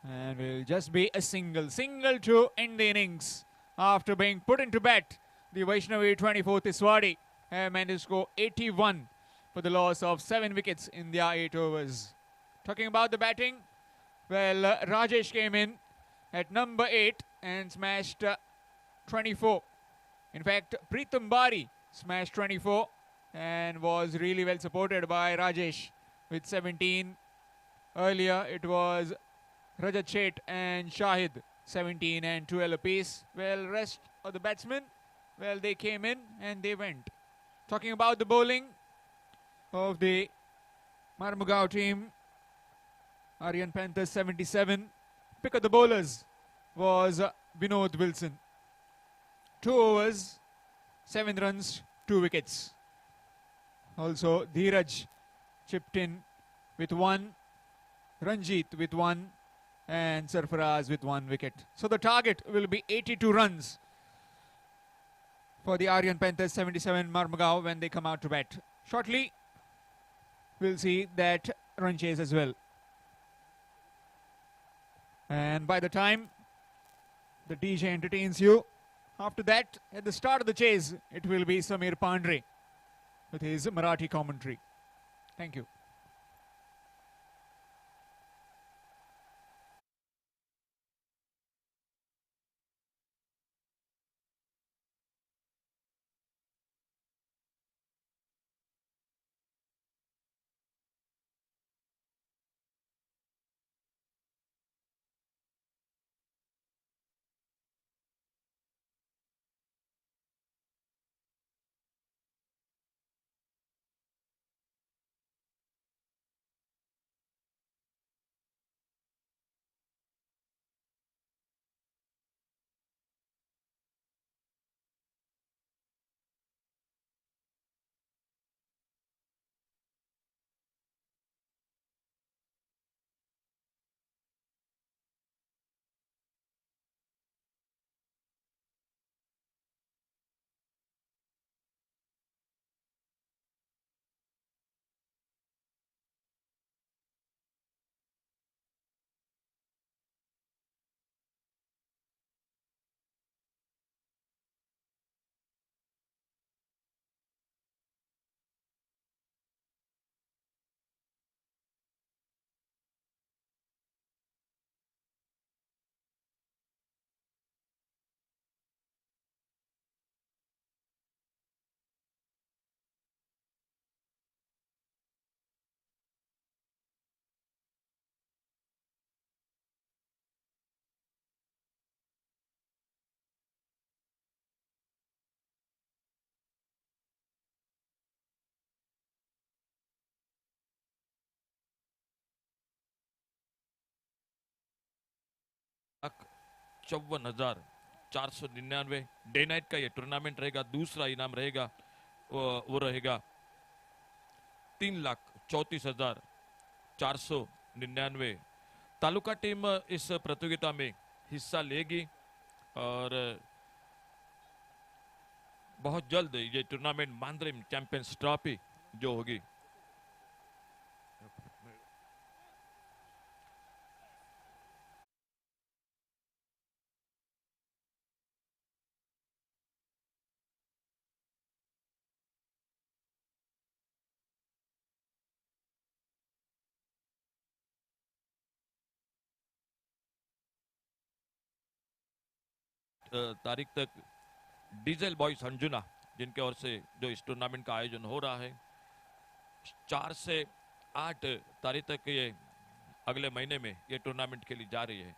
And will just be a single. Single to end the innings. After being put into bat, the Vaishnavi 24 Tiswadi have managed to score 81 for the loss of 7 wickets in their 8 overs. Talking about the batting, well, Rajesh came in at number 8 and smashed 24. In fact, Pritham Bari smashed 24 and was really well supported by Rajesh with 17. Earlier, it was Rajat Sheth and Shahid, 17 and 12 apiece. Well, rest of the batsmen, well, they came in and they went. Talking about the bowling of the Marmugao team, Aryan Panthers 77. Pick of the bowlers was Vinod Wilson. 2 overs, 7 runs, 2 wickets. Also, Dheeraj chipped in with 1, Ranjit with 1, and Sarfaraz with 1 wicket. So the target will be 82 runs for the Aryan Panthers 77 Marmugao when they come out to bat. Shortly, we'll see that run chase as well. And by the time the DJ entertains you, after that, at the start of the chase, it will be Samir Pandre with his Marathi commentary. Thank you. 54,499। Day night का ये tournament रहेगा। दूसरा इनाम रहेगा वो रहेगा 3,34,499। Taluka team इस प्रतियोगिता में हिस्सा लेगी और बहुत जल्द ये टूर्नामेंट मांद्रिम चैंपियंस ट्रॉफी जो होगी तारीख तक डीजल बॉयज अंजुना जिनके ओर से जो इस टूर्नामेंट का आयोजन हो रहा है 4 से 8 तारीख तक ये अगले महीने में ये टूर्नामेंट खेली जा रही है।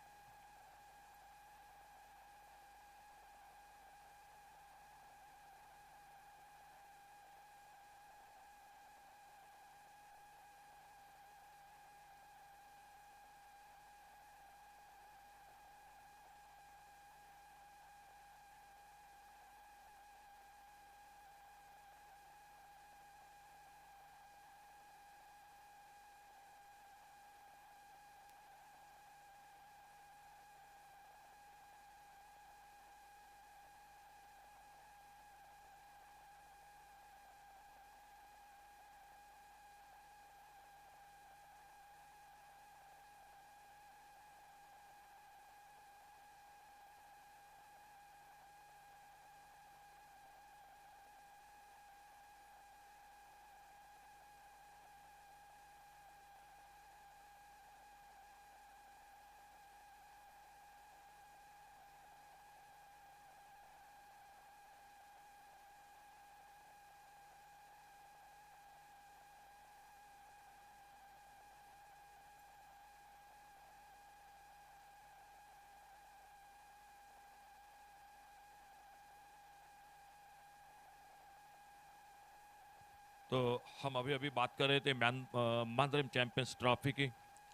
तो हम अभी अभी बात कर रहे थे मांद्रिम चैंपियंस ट्रॉफी की।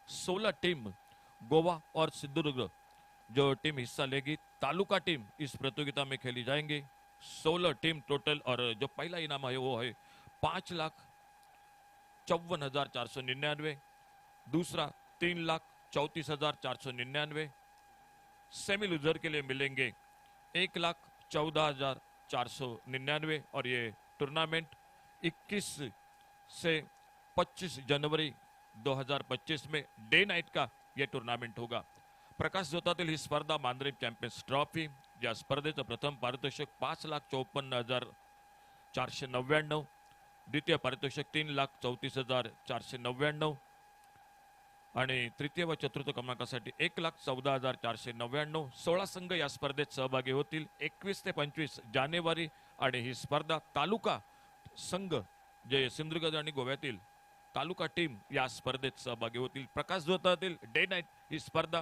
16 टीम गोवा और सिंधुदुर्ग जो टीम हिस्सा लेगी। तालुका टीम इस प्रतियोगिता में खेली जाएंगी। 16 टीम टोटल और जो पहला इनाम है वो है 5,54,499। दूसरा 3,34,499। सेमी लूजर के लिए मिलेंगे 1,14,499 और ये टूर्नामेंट 21 से 25 जनवरी 2025 में डे नाइट का ये टूर्नामेंट होगा। प्रकाश जोतातील ही स्पर्धा मांद्रिम चॅम्पियन्स ट्रॉफी या स्पर्धेचं प्रथम पारितोषिक 5,54,499, द्वितीय पारितोषिक 3,34,499 आणि तृतीय व चतुर्थ क्रमांकासाठी 1,14,499। 16 संघ या स्पर्धेत सहभागी होतील 21 ते 25 जानेवारी आणि ही स्पर्धा तालुका संघ जे सिंधुदुर्ग आणि गोव्यातील तालुका टीम या स्पर्धेत सहभागी होतील। प्रकाश जोतातील डे नाइट ही स्पर्धा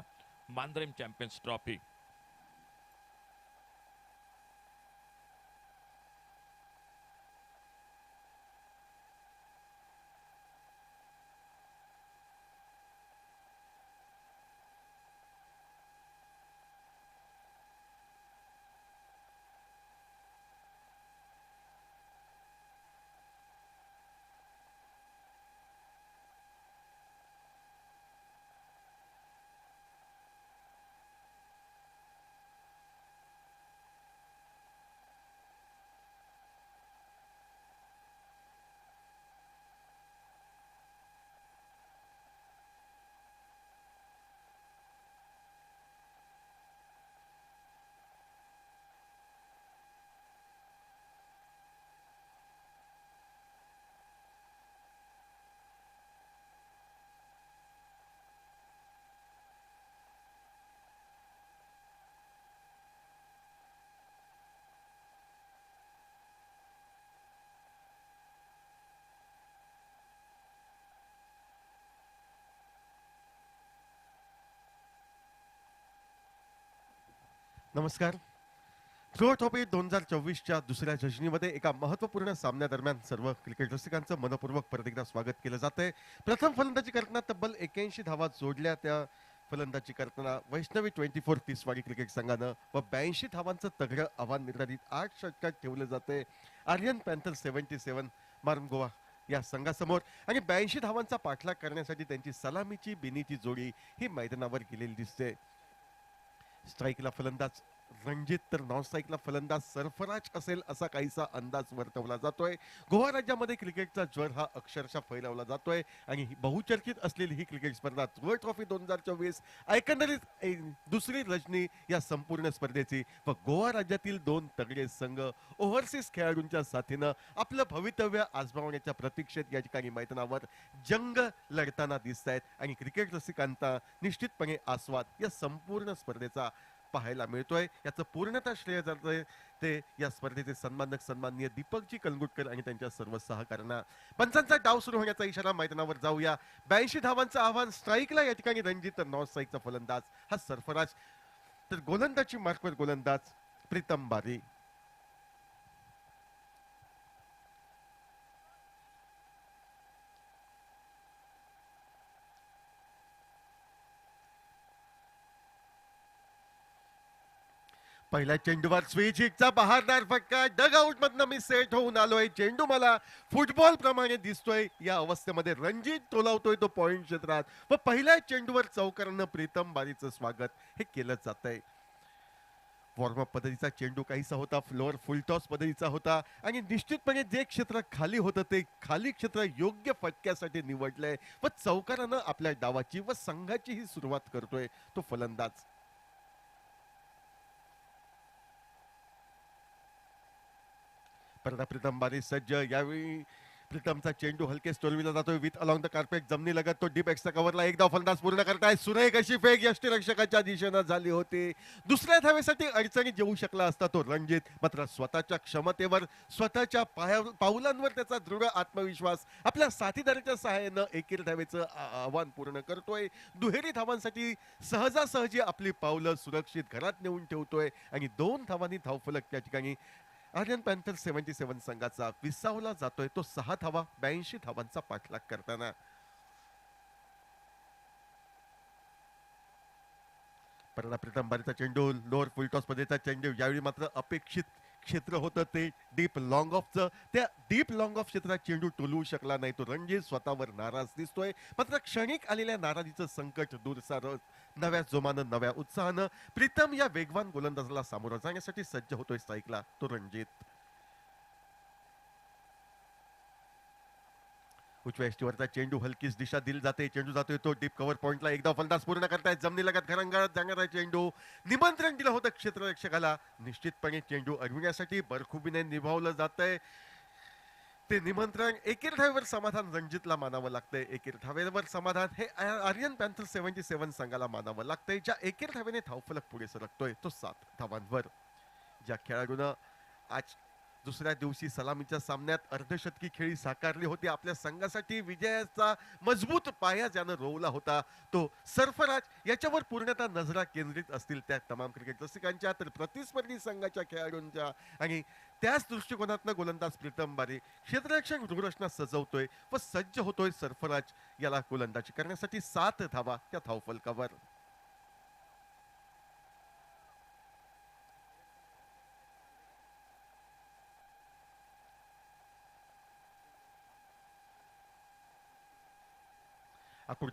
मांद्रिम चॅम्पियन्स ट्रॉफी। नमस्कार. प्रो ट्रॉफी 2024च्या दुसऱ्या जशनीमध्ये एका महत्त्वपूर्ण सामन्यादरम्यान सर्व क्रिकेट रसिकांचं मनपूर्वक परत एकदा स्वागत केलं जातंय. प्रथम फलंदाजी करताना तब्बल 81 धावा जोडल्या त्या फलंदाजी करताना वैष्णवी 24 तिसवाडी क्रिकेट संघानं व 82 धावांचं तगडं आव्हान निर्धारित 8 षटकात ठेवलं जाते आर्यन पॅन्थर 77 मारून गोवा या संघासमोर. आणि 82 धावांचा पाठलाग करण्यासाठी त्यांची सलामीची बिनीची जोडी ही मैदानावर गेलेली दिसते. स्ट्राईकला फलंदाज रणजित तर नॉन स्ट्राईकला फलंदाज सरफराज असेल असा काहीसा अंदाज वर्तवला जातोय. गोवा राज्यामध्ये क्रिकेटचा ज्वर हा अक्षरशः फैलावला जातोय आणि बहुचर्चित असलेली ही क्रिकेट स्पर्धा वर्ल्ड ट्रॉफी 2024 एकंदरीत दुसरी रजनी या संपूर्ण स्पर्धेची व गोवा राज्यातील 2 तगडे संघ ओव्हरसीज खेळाडूंच्या साथीनं आपलं भवितव्य आजमावण्याच्या प्रतीक्षेत या ठिकाणी मैदानावर जंग लढताना दिसत आहेत. आणि क्रिकेट रसिकांचा निश्चितपणे आस्वाद या संपूर्ण स्पर्धेचा पाहायला मिळतोय. याचं पूर्णतः श्रेय जातंय ते या स्पर्धेचे सन्माननीय दीपकजी कलंगुटकर आणि त्यांच्या सर्व सहकाऱ्यांना. पंचांचा डाव सुरू होण्याचा इशारा मैदानावर जाऊया. 82 धावांचं आव्हान स्ट्राईकला या ठिकाणी रणजित तर नॉन स्ट्राईकचा फलंदाज हा सरफराज तर गोलंदाजी मार्कवर गोलंदाज प्रीतम बारी. पहिल्या चेंडूवर स्विच हिटचा बहारदार फटका. डग आउट मधनं मी सेट होऊन आलोय. चेंडू मला फुटबॉल प्रमाणे दिसतोय. या अवस्थेमध्ये रणजित टोलावतोय तो पॉइंट क्षेत्रात व पहिल्या चेंडूवर चौकारानं प्रीतम बारीचं स्वागत हे केलं जातंय. वॉर्मअप पद्धतीचा चेंडू काहीसा होता, फ्लोअर फुलटॉस पद्धतीचा होता आणि निश्चितपणे जे क्षेत्र खाली होतं ते खाली क्षेत्र योग्य फटक्यासाठी निवडलंय व चौकारानं आपल्या डावाची व संघाची ही सुरुवात करतोय तो फलंदाज. प्रीतम बारी सज्ज. यावेळी प्रीतमचा चेंडू हलके स्टोरविला जातोय विथ अलॉंग द कार्पेट. जमनी लगत तो डीप एक्स्ट्रा कव्हरला एक धाव फलंदाज पूर्ण करताय. सुरेख अशी फेक यष्टीरक्षकाच्या दिशेनं झाली होती. दुसऱ्या धावेसाठी अडचणीत येऊ शकला असता तो रणजित. मात्र स्वतःच्या क्षमतेवर स्वतःच्या पावलांवर त्याचा दृढ आत्मविश्वास आपल्या साथीदाराच्या सहाय्यानं एकेरी धावेचं आव्हान पूर्ण करतोय. दुहेरी धावांसाठी सहजासहजी आपली पावलं सुरक्षित घरात नेऊन ठेवतोय आणि 2 धावांनी धावफलक त्या ठिकाणी आर्यन पॅन्थर 77 संघाचा विसावला जातोय. तो 6 धावा 82 धावांचा पाठलाग करताना. प्रीतम बारीचा चेंडू लोअर फुलटॉस पद्धतीचा चेंडू. यावेळी मात्र अपेक्षित क्षेत्र होतं ते डीप लॉंग ऑफचं. त्या डीप लॉंग ऑफ क्षेत्रात चेंडू टोलवू शकला नाही तो रणजित स्वतःवर नाराज दिसतोय. मात्र क्षणिक आलेल्या नाराजीचं संकट दूर सारत नव्या जोमानं नव्या उत्साहानं प्रीतम या वेगवान गोलंदाजाला सामोरं जाण्यासाठी सज्ज होतोय स्ट्राईकला तो रणजित. उजव्या एष्टीवरचा चेंडू हलकीच दिशा दिली जाते. चेंडू जातोय तो डीप कव्हर पॉइंटला. एकदा फलंदाज पूर्ण करतायत. जमिनी लगत घरंगळत जाणारा चेंडू. निमंत्रण दिलं होतं क्षेत्ररक्षकाला. निश्चितपणे चेंडू अडविण्यासाठी बरखुबीने निभावलं जातंय ते निमंत्रण. एकेरी धावेवर समाधान रणजितला मानावं लागतंय. एकेरी धावेवर समाधान हे आर्यन पॅन्थर 77 संघाला मानावं लागतंय. ज्या एकेरी धावेने धावफलक पुढे सरकतोय तो 7 धावांवर. ज्या खेळाडूनं आज दुसऱ्या दिवशी सलामीच्या सामन्यात अर्धशतकी खेळी साकारली होती, आपल्या संघासाठी विजयाचा मजबूत पाया ज्यानं रोवला होता तो सरफराज. याच्यावर पूर्णतः नजरा केंद्रित असतील त्या तमाम क्रिकेट रसिकांच्या तर प्रतिस्पर्धी संघाच्या खेळाडूंच्या. आणि त्याच दृष्टिकोनातनं गोलंदाज प्रीतम बारी क्षेत्ररक्षक व्यूहरचना सजवतोय व सज्ज होतोय सरफराज याला गोलंदाजी करण्यासाठी. 7 धावा त्या धावफलकावर.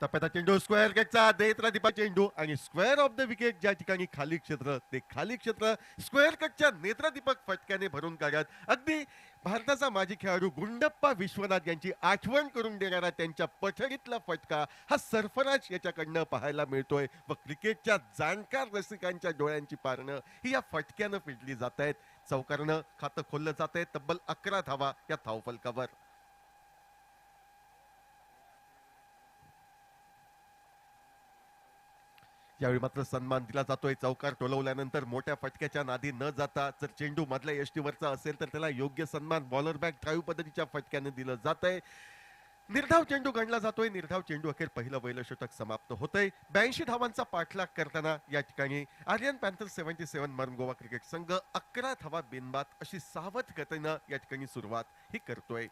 टप्प्याचा चेंडू स्क्वेअर गेटचा देतला दीपा चेंडू आणि स्क्वेअर ऑफ द विकेट ज्या ठिकाणी खाली क्षेत्र ते खाली क्षेत्र स्क्वेअर कटच्या नेत्रदीपक फटक्याने भरून काढत अगदी भारताचा माजी खेळाडू गुंडप्पा विश्वनाथ यांची आठवण करून देणारा त्यांच्या पठडीतला फटका हा सरफराज याच्याकडनं पाहायला मिळतोय व क्रिकेटच्या जाणकार रसिकांच्या डोळ्यांची पारणं ही या फटक्यानं फिटली जात आहेत. चौकारानं खातं खोललं जात आहे. तब्बल 11 धावा या धावफलकावर. यावेळी मात्र सन्मान दिला जातोय. चौकार टोलवल्यानंतर मोठ्या फटक्याच्या नादी न जाता जर चेंडू मधल्या यष्टीवरचा असेल तर त्याला योग्य सन्मान बॉलर बॅक ड्राईव्ह पद्धतीच्या फटक्याने दिलं जात आहे. निर्धाव चेंडू गणला जातोय. निर्धाव चेंडू अखेर पहिलं पहिलं षटक समाप्त होतंय. 82 धावांचा पाठलाग करताना या ठिकाणी आर्यन पॅन्थर 77 मरण गोवा क्रिकेट संघ 11 धावा बिनबाद अशी सावध गतीनं या ठिकाणी सुरुवात ही करतोय.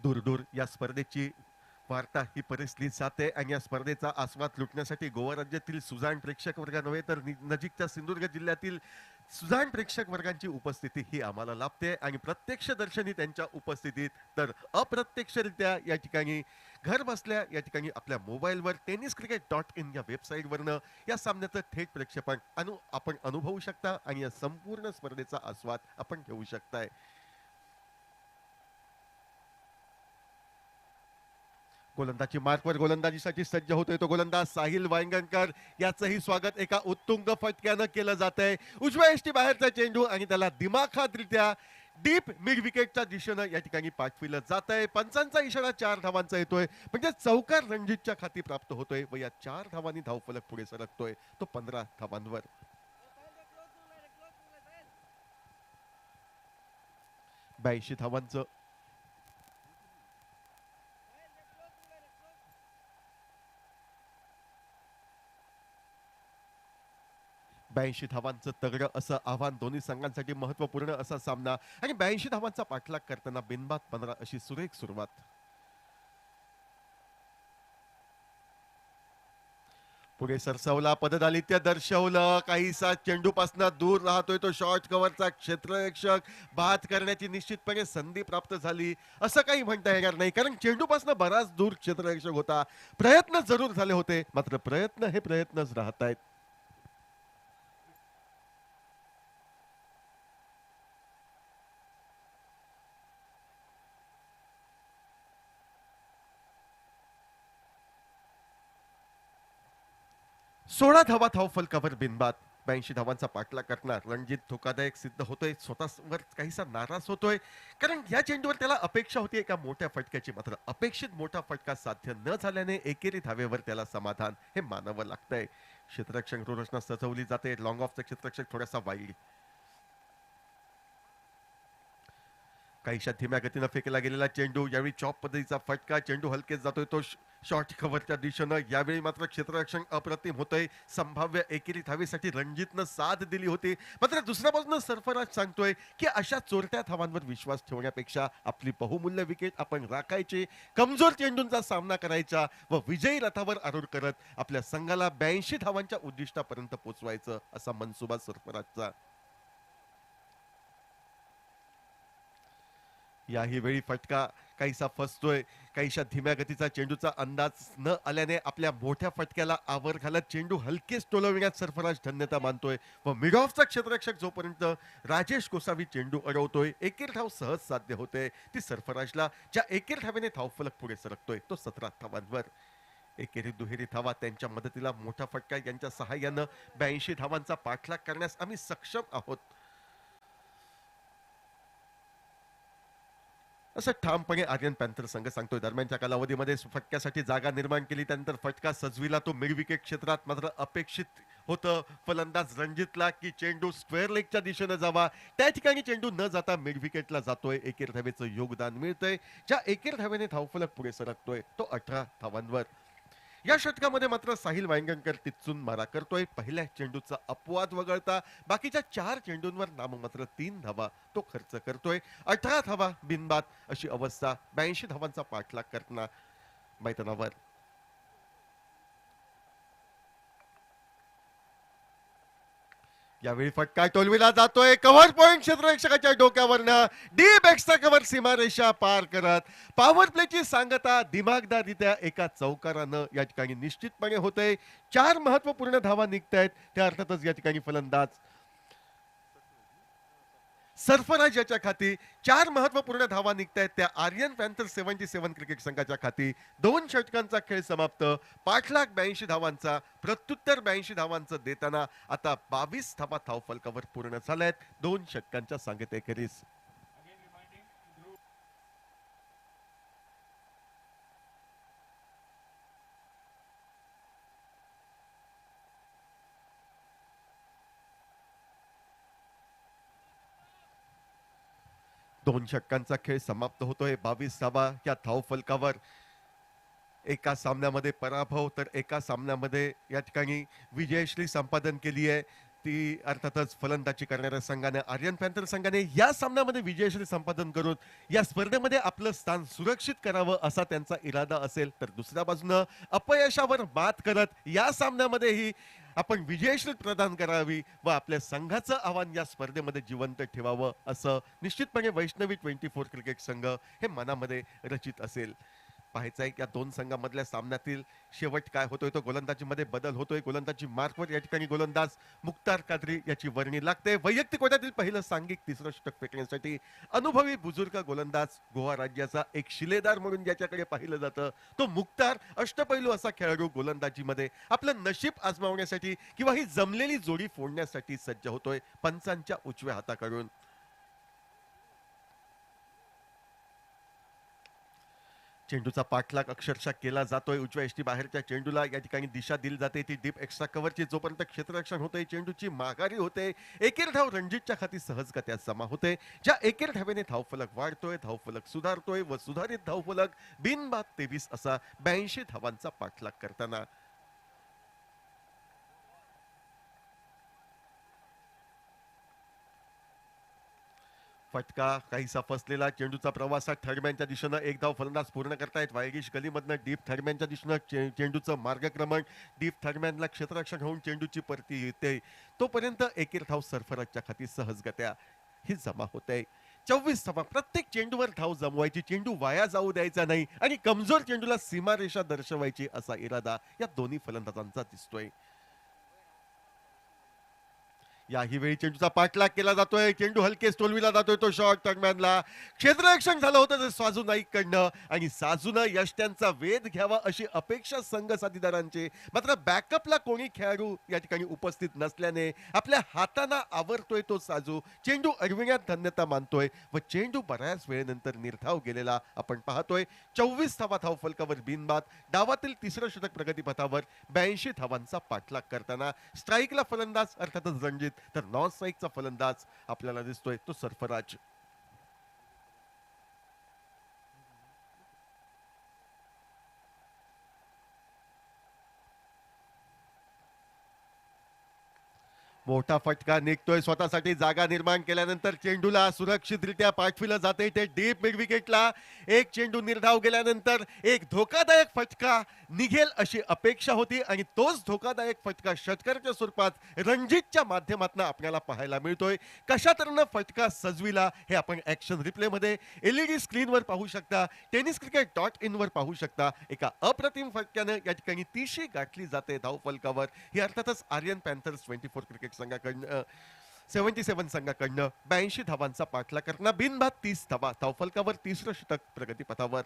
दूर दूर या स्पर्धेची वार्ता ही परिस्थिती जाते आणि या स्पर्धेचा आस्वाद लुटण्यासाठी गोवा राज्यातील सुजाण प्रेक्षक वर्ग नव्हे तर नजीकच्या सिंधुदुर्ग जिल्ह्यातील सुजाण प्रेक्षक वर्गांची उपस्थिती ही आम्हाला लाभते आणि प्रत्यक्ष दर्शनी त्यांच्या उपस्थितीत तर अप्रत्यक्षरित्या या ठिकाणी घर बसल्या या ठिकाणी आपल्या मोबाईलवर tenniscricket.in या वेबसाईटवरनं या सामन्याचं थेट प्रक्षेपण आपण अनुभवू शकता आणि या संपूर्ण स्पर्धेचा आस्वाद आपण घेऊ शकताय. गोलंदाजी मार्कवर गोलंदाजीसाठी सज्ज होतोय तो गोलंदाज साहिल वांगणकर. याचंही स्वागत एका उत्तुंग फटक्यानं केलं जात आहे. उजव्या यष्टी बाहेरचा चेंडू आणि त्याला दिमाखातरित्या डीप मिड विकेटच्या दिशेनं या ठिकाणी पाठविलं जात आहे. पंचांचा इशारा 4 धावांचा येतोय म्हणजे चौकार रणजितच्या खाती प्राप्त होतोय व या 4 धावांनी धावफलक पुढे सरकतोय तो 15 धावांवर. 82 धावांचं 82 धावांचं तगडं असं आव्हान दोन्ही संघांसाठी महत्वपूर्ण असा सामना आणि 82 धावांचा पाठलाग करताना बिनबाद 15 अशी सुरेख सुरुवात. पुढे सरसावला पददालित्य दर्शवलं काहीसा चेंडूपासून दूर राहतोय तो शॉर्ट कव्हरचा क्षेत्ररक्षक. बाद करण्याची निश्चितपणे संधी प्राप्त झाली असं काही म्हणता येणार नाही कारण चेंडूपासून बराच दूर क्षेत्ररक्षक होता. प्रयत्न जरूर झाले होते मात्र प्रयत्न हे प्रयत्नच राहत आहेत. सोळा धावा धावफलकावर बिनबाद. 82 धावांचा पाठलाग करणार रणजित धोकादायक सिद्ध होतोय. स्वतःवर काहीसा नाराज होतोय कारण या चेंडूवर त्याला अपेक्षा होती एका मोठ्या फटक्याची मात्र अपेक्षित मोठा फटका साध्य न झाल्याने एकेरी धावेवर त्याला समाधान हे मानावं लागतंय. क्षेत्ररक्षक रचना सजवली जाते. लॉंग ऑफचा क्षेत्ररक्षक थोडासा वाईड. काहीशा धीम्या गतीनं फेकला गेलेला चेंडू यावेळी चॉप पद्धतीचा फटका. चेंडू हलकेच जातोय तो शॉर्ट कव्हरच्या दिशेनं. यावेळी मात्र क्षेत्ररक्षण अप्रतिम होतंय. संभाव्य एकेरी धावेसाठी रणजितनं साथ दिली होती मात्र दुसऱ्या बाजूनं सरफराज सांगतोय की अशा चोरट्या धावांवर विश्वास ठेवण्यापेक्षा आपली बहुमूल्य विकेट आपण राखायची, कमजोर चेंडूंचा सामना करायचा व विजयी रथावर आरूढ करत आपल्या संघाला 82 धावांच्या उद्दिष्टापर्यंत पोहोचवायचं असा मनसुबा सरफराजचा. याही वेळी फटका काहीसा फसतोय. काहीशा धीम्या गतीचा चेंडूचा अंदाज न आल्याने आपल्या मोठ्या फटक्याला आवर घालत चेंडू हलकेच टोलविण्यात सरफराज धन्यता मानतोय व मिड ऑफचा क्षेत्ररक्षक जोपर्यंत राजेश गोसावी चेंडू अडवतोय एकेर धाव सहज साध्य होते ती सरफराजला. ज्या एकेर धावेने धावफलक पुढे सरकतोय तो 17 धावांवर. एकेरी दुहेरी धावा त्यांच्या मदतीला मोठा फटका यांच्या सहाय्यानं 82 धावांचा पाठलाग करण्यास आम्ही सक्षम आहोत असं ठामपणे आर्यन पॅन्थर संघ सांगतोय. दरम्यानच्या कालावधीमध्ये फटक्यासाठी जागा निर्माण केली त्यानंतर फटका सजविला तो मिड विकेट क्षेत्रात. मात्र अपेक्षित होतं फलंदाज रणजितला की चेंडू स्क्वेअर लेगच्या दिशेनं जावा. त्या ठिकाणी चेंडू न जाता मिड विकेटला जातोय. एकेर धावेचं योगदान मिळतंय. ज्या एकेर धावेने धावफलक पुढे सरकतोय तो 18 धावांवर. या षटकामध्ये मात्र साहिल वांगणकर टिच्चून मारा करतोय. पहिल्या चेंडूचा अपवाद वगळता बाकीच्या 4 चेंडूंवर नाममात्र 3 धावा तो खर्च करतोय. 18 धावा बिनबाद अशी अवस्था. 82 धावांचा पाठलाग करताना मैदानावर. यावेळी फटका टोलविला जातोय. कव्हर पॉइंट क्षेत्ररक्षकाच्या डोक्यावरनं डीप एक्स्ट्रा कव्हर सीमारेषा पार करत पॉवर प्लेची सांगता दिमागदाररित्या एका चौकारानं या ठिकाणी निश्चितपणे होतंय. 4 महत्वपूर्ण धावा निघतायत. त्या अर्थातच या ठिकाणी फलंदाज सरफराज याच्या खाती 4 महत्वपूर्ण धावा निघतायत. त्या आर्यन पॅन्थर 77 क्रिकेट संघाच्या खाती 2 षटकांचा खेळ समाप्त. पाठलाग 82 धावांचा, प्रत्युत्तर 82 धावांचं देताना आता 22 धावा धावफलकावर पूर्ण झाल्यात 2 षटकांच्या सांगतेखेरीज. दोन षटकांचा खेळ समाप्त होतोय. 22 धावा या धावफलकावर. एका सामन्यामध्ये पराभव तर एका सामन्यामध्ये या ठिकाणी विजयश्री संपादन केली आहे. ती अर्थातच फलंदाजी करणाऱ्या संघाने आर्यन पॅन्थर संघाने या सामन्यामध्ये विजयश्री संपादन करून या स्पर्धेमध्ये आपलं स्थान सुरक्षित करावं असा त्यांचा इरादा असेल, तर दुसऱ्या बाजूनं अपयशावर मात करत या सामन्यामध्येही आपण विजयश्री प्रदान करावी व आपल्या संघाचं आव्हान या स्पर्धेमध्ये जिवंत ठेवावं असं निश्चितपणे वैष्णवी 24 क्रिकेट संघ हे मनामध्ये रचित असेल. पाहायचं आहे या दोन संघांमधल्या सामन्यातील शेवट काय होतोय, तो गोलंदाजीमध्ये बदल होतोय. गोलंदाजी मार्कवर या ठिकाणी गोलंदाज मुख्तार कादरी याची वर्णी लागते. वैयक्तिक वटातील पहिलं सांघिक तिसरं षटक फेकण्यासाठी अनुभवी बुजुर्ग गोलंदाज, गोवा राज्याचा एक शिलेदार म्हणून ज्याच्याकडे पाहिलं जातं तो मुख्तार, अष्टपैलू असा खेळाडू गोलंदाजीमध्ये आपलं नशीब आजमावण्यासाठी किंवा ही जमलेली जोडी फोडण्यासाठी सज्ज होतोय पंचांच्या उजव्या हाताकडून. चेंडूचा पाठलाग अक्षरशः केला जातोय. उजव्या यष्टी बाहेरच्या चेंडूला या ठिकाणी दिशा दिली जाते, ती डीप एक्स्ट्रा कव्हरची. जोपर्यंत क्षेत्ररक्षण होते, चेंडूची माघारी होते, एकेर धाव रणजितच्या खाती सहजगत्या जमा होते. ज्या एकेर धावेने धावफलक वाढतोय, धावफलक सुधारतोय व सुधारित धावफलक बिनबाद 23 असा 82 धावांचा पाठलाग करताना फटका काहीसा फसलेला. चेंडूचा प्रवास हा थर्डमॅनच्या दिशेनं एक धाव फलंदाज पूर्ण करतायत. वायगिश गलीमधनं डीप थर्डमॅनच्या दिशेनं चेंडूचं मार्गक्रमण. डीप थर्डमॅनला क्षेत्ररक्षण होऊन चेंडूची परती येते, तोपर्यंत एकेर धाव सरफराजच्या खाती सहजगत्या ही जमा होते. 24 धावा. प्रत्येक चेंडूवर धाव जमवायची, चेंडू वाया जाऊ द्यायचा नाही आणि कमजोर चेंडूला सीमारेषा दर्शवायची असा इरादा या दोन्ही फलंदाजांचा दिसतोय. याही वेळी चेंडूचा पाठलाग केला जातोय, चेंडू हलकेच टोलविला जातोय, तो शॉर्ट टर्नमॅनला. क्षेत्ररक्षण झालं होतं ते साजू नाईक कडनं आणि साजूनं यष्ट्यांचा वेध घ्यावा अशी अपेक्षा संघ साथीदारांची. मात्र बॅकअपला कोणी खेळाडू या ठिकाणी उपस्थित नसल्याने आपल्या हाताना आवरतोय तो साजू. चेंडू अडविण्यात धन्यता मानतोय व चेंडू बऱ्याच वेळेनंतर निर्धाव गेलेला आपण पाहतोय. 24 धावा धावफलकावर बिनबाद. डावातील तिसरं षटक प्रगतीपथावर 82 धावांचा पाठलाग करताना स्ट्राईकला फलंदाज अर्थातच रणजित, तर नॉन स्ट्राईकचा फलंदाज आपल्याला दिसतोय तो सरफराज. मोठा फटका निघतोय. स्वतःसाठी जागा निर्माण केल्यानंतर चेंडूला सुरक्षितरित्या पाठविलं जाते ते डीप मिड विकेटला. एक चेंडू निर्धाव गेल्यानंतर एक धोकादायक फटका निघेल अशी अपेक्षा होती आणि तोच धोकादायक फटका षटकाराच्या स्वरूपात रणजितच्या माध्यमातून आपल्याला पाहायला मिळतोय. कशा तऱ्हेनं फटका सजविला हे आपण ऍक्शन रिप्ले मध्ये LED स्क्रीनवर पाहू शकता, tenniscricket.in वर पाहू शकता. एका अप्रतिम फटक्याने या ठिकाणी 30 गाठली जाते धावफलकावर. ही अर्थातच आर्यन पॅन्थर्स 24 क्रिकेट संघाकडनं 77 संघाकडनं 82 धावांचा पाठलाग करताना बिनबाद 30 धावा धावफलकावर तिसरं षटक प्रगतीपथावर.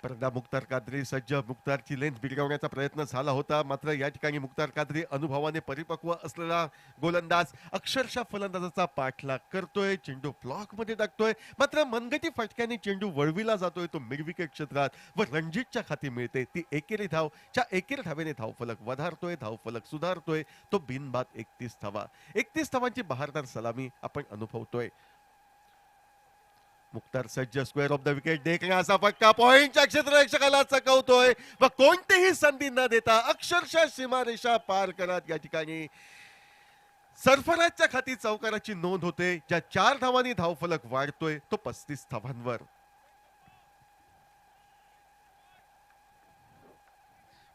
परदा मुख्तार कादरी सज्ज. मुख्तारची लेंथ बिघडवण्याचा प्रयत्न झाला होता, मात्र या ठिकाणी मुख्तार कादरी अनुभवाने परिपक्व असलेला गोलंदाज अक्षरशः फलंदाजाचा पाठलाग करतोय. चेंडू ब्लॉक मध्ये टाकतोय, मात्र मनगटी फटक्याने चेंडू वळविला जातोय तो मिड विकेट क्षेत्रात व रणजितच्या खाती मिळते ती एकेरी धाव. च्या एकेर धावेने धावफलक वधारतोय, धावफलक सुधारतोय तो बिनबाद 31 धावा. 31 धावांची बहारदार सलामी आपण अनुभवतोय. मुख्तार सज्ज. स्क्वेअर ऑफ द विकेट देखण्या असा फटका पॉइंटच्या क्षेत्ररक्षकाला चकवतोय व कोणतीही संधी न देता अक्षरशः सीमारेषा पार करत या ठिकाणी सरफराजच्या खाती चौकाराची नोंद होते. ज्या 4 धावांनी धावफलक वाढतोय तो 35 धावांवर.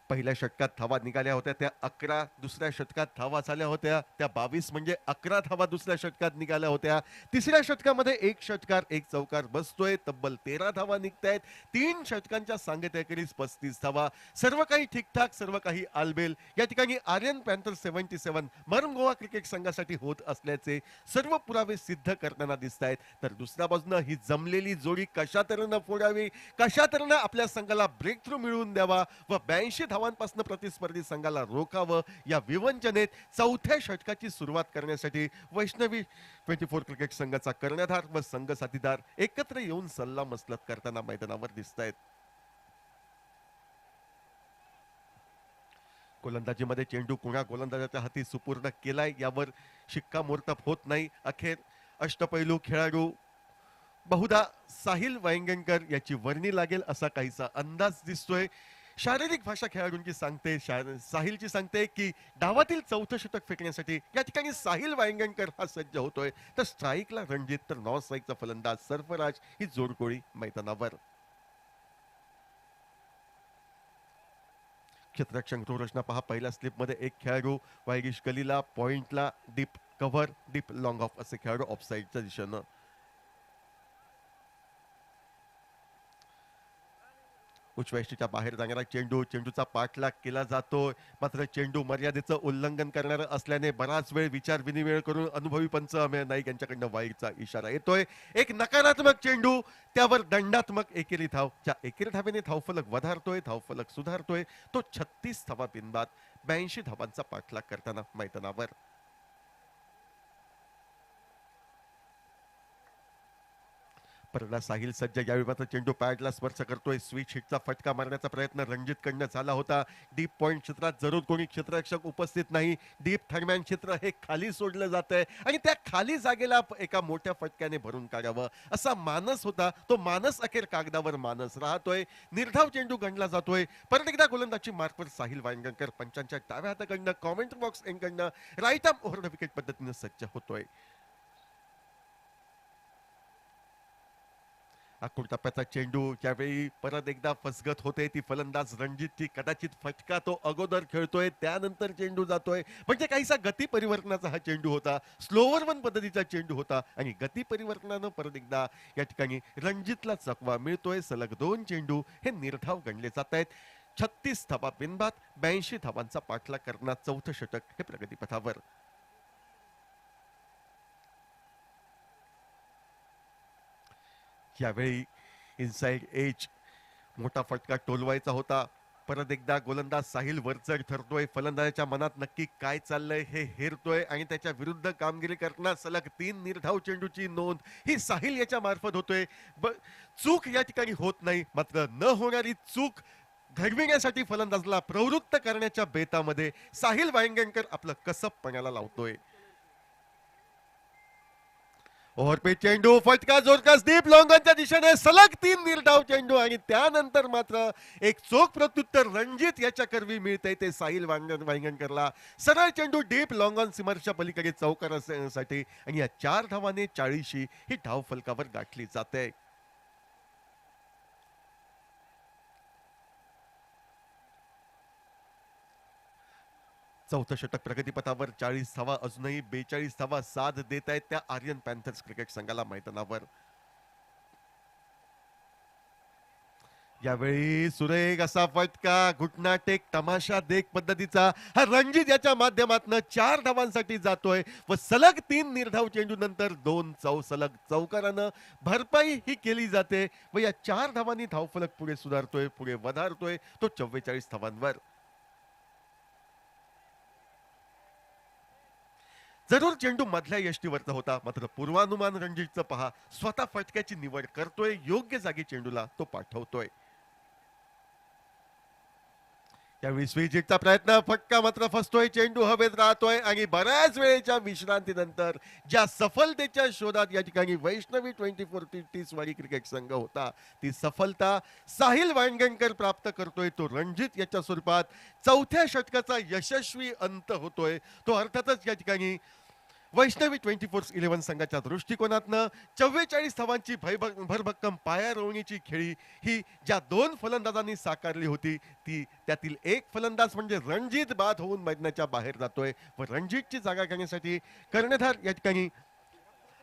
पहिल्या षटकात धावा निघाल्या होत्या त्या 11, दुसऱ्या षटकात धावा झाल्या होत्या त्या 22, म्हणजे 11 धावा दुसऱ्या षटकात निघाल्या होत्या. तिसऱ्या षटकामध्ये एक षटकार एक चौकार बसतोय, तब्बल 13 धावा निघतायत. 3 षटकांच्या सांगतेखेरीज 35 धावा. सर्व काही ठीकठाक, सर्व काही आलबेल या ठिकाणी आर्यन पॅन्थर 77 मरम गोवा क्रिकेट संघासाठी होत असल्याचे सर्व पुरावे सिद्ध करताना दिसत आहेत. तर दुसऱ्या बाजूनं ही जमलेली जोडी कशा तऱ्हेनं फोडावी, कशा तऱ्हेनं आपल्या संघाला ब्रेक थ्रू मिळवून द्यावा व 82 धावांपासून प्रतिस्पर्धी संघाला रोखावं या विवंचनेत चौथ्या षटकाची सुरुवात करण्यासाठी वैष्णवी 24 क्रिकेट संघाचा कर्णधार व संघ साथीदार एकत्र येऊन सल्ला मसलत करताना मैदानावर दिसत आहेत. गोलंदाजीमध्ये चेंडू कुणा गोलंदाजाच्या हाती सुपूर्द केलाय यावर शिक्कामोर्तब होत नाही. अखेर अष्टपैलू खेळाडू बहुधा साहिल वांगणकर याची वर्णी लागेल असा काहीसा अंदाज दिसतोय. शारीरिक भाषा खेळाडूंची सांगते, साहिलची सांगते की डावातील चौथं षटक फेकण्यासाठी या ठिकाणी साहिल वांगणकर हा सज्ज होतोय, तर स्ट्राईकला रणजित, तर नॉन स्ट्राईकचा फलंदाज सर्फराज ही जोडकोळी मैदानावर. क्षेत्ररक्षण रचना पहा, पहिल्या स्लिपमध्ये एक खेळाडू वायगिश गलीला, पॉइंटला, deep cover, deep long of असे खेळाडू ऑफसाईडच्या दिशेनं. उच्चवैष्टीच्या बाहेर जाणारा चेंडू, चेंडूचा पाठलाग केला जातोय, मात्र चेंडू मर्यादेचं उल्लंघन करणारा असल्याने बराच वेळ विचार विनिमय करून अनुभवी पंच अमेय नाईक यांच्याकडनं वाईडचा इशारा येतोय. एक नकारात्मक चेंडू, त्यावर दंडात्मक एकेरी धाव. ज्या एकेरी धावेने धावफलक वधारतोय, धावफलक सुधारतोय, तो 36 धावा बिनबाद 82 धावांचा पाठलाग करताना मैदानावर. परला साहिल सज्ज, यावेळी मात्र चेंडू पॅडला स्पर्श करतोय. स्विच हिटचा फटका मारण्याचा प्रयत्न रणजित कडनं झाला होता. डीप पॉइंट क्षेत्रात जरूर कोणी क्षेत्ररक्षक उपस्थित नाही. डीप थर्मॅन क्षेत्र हे खाली सोडलं जात आहे आणि त्या खाली जागेला एका मोठ्या फटक्याने भरून काढावं असा मानस होता. तो मानस अखेर कागदावर मानस राहतोय. निर्धाव चेंडू गणला जातोय. परत एकदा गोलंदाजी मार्कवर साहिल वांगणकर पंचांच्या डाव्या हाताकडनं कॉमेंट्री बॉक्स एंडकडनं right arm over the wicket पद्धतीने सज्ज होतोय. आखूड टप्प्याचा चेंडू ज्यावेळी परत एकदा फसगत होते, ती फलंदाज रणजितची. कदाचित फटका तो अगोदर खेळतोय, त्यानंतर चेंडू जातोय, म्हणजे काहीसा गती परिवर्तनाचा हा चेंडू होता. स्लोवर वन पद्धतीचा चेंडू होता आणि गती परिवर्तनानं परत एकदा या ठिकाणी रणजितला चकवा मिळतोय. सलग 2 चेंडू हे निर्धाव गणले जात आहेत. 36 धावा बिनबाद 82 धावांचा पाठलाग करणार चौथं षटक हे प्रगतीपथावर. यावेळी इनसाइड एज मोठा फटका टोलवायचा होता. परत एकदा गोलंदाज साहिल वरचढ ठरतोय. फलंदाजाच्या मनात नक्की काय चाललंय हे हेरतोय आणि त्याच्या विरुद्ध कामगिरी करणार सलग 3 निर्धाव चेंडूची नोंद ही साहिल याच्या मार्फत होतोय. चूक या ठिकाणी होत नाही, मात्र न होणारी चूक घडविण्यासाठी फलंदाजला प्रवृत्त करण्याच्या बेतामध्ये साहिल वांगणकर आपलं कसबपणाला लावतोय. ओव्हरपे चेंडू, फटका जोरकस डीप लॉंगॉनच्या दिशेने, सलग 3 निर्धाव चेंडू आणि त्यानंतर मात्र एक चोख प्रत्युत्तर रणजित याच्या करवी मिळते ते साहिल वांगणकरला. सरळ चेंडू डीप लॉंगॉन सीमरच्या पलीकडे चौकारासाठी आणि या 4 धावाने 40 ही धाव फलकावर गाठली जाते. चौथं षटक प्रगतीपथावर. 40 धावा अजूनही 42 धावा साथ देत आहेत त्या आर्यन पॅन्थर्स क्रिकेट संघाला मैदानावर. यावेळी सुरेख असा फटका, घुटना टेक तमाशा देख पद्धतीचा हा रणजित याच्या माध्यमातून 4 धावांसाठी जातोय व सलग 3 निर्धाव चेंडू नंतर 2 सलग चौकारानं भरपाई ही केली जाते व या 4 धावांनी धावफलक पुढे सुधारतोय, पुढे वधारतोय तो 44 धावांवर. जरूर चेंडू मधल्या यष्टीवरचा होता, मात्र पूर्वानुमान रणजितचं पहा. स्वतः फटक्याची निवड करतोय, योग्य जागी चेंडूला तो पाठवतोय. त्यावेळी स्वीजिटचा प्रयत्न, फटका मात्र फसतोय. चेंडू हवेत राहतोय आणि बऱ्याच वेळेच्या विश्रांतीनंतर ज्या सफलतेच्या शोधात या ठिकाणी वैष्णवी 24 वाडी क्रिकेट संघ होता, ती सफलता साहिल वांगणकर प्राप्त करतोय. तो रणजित याच्या स्वरूपात चौथ्या षटकाचा यशस्वी अंत होतोय. तो अर्थातच या ठिकाणी वैष्णवी 24/11 संघाच्या दृष्टिकोनातनं 44 धावांची भरभक्कम पायारोवणीची खेळी ही ज्या 2 फलंदाजांनी साकारली होती, ती त्यातील एक फलंदाज म्हणजे रणजित बाद होऊन मैदानाच्या बाहेर जातोय व रणजितची जागा घेण्यासाठी कर्णधार या ठिकाणी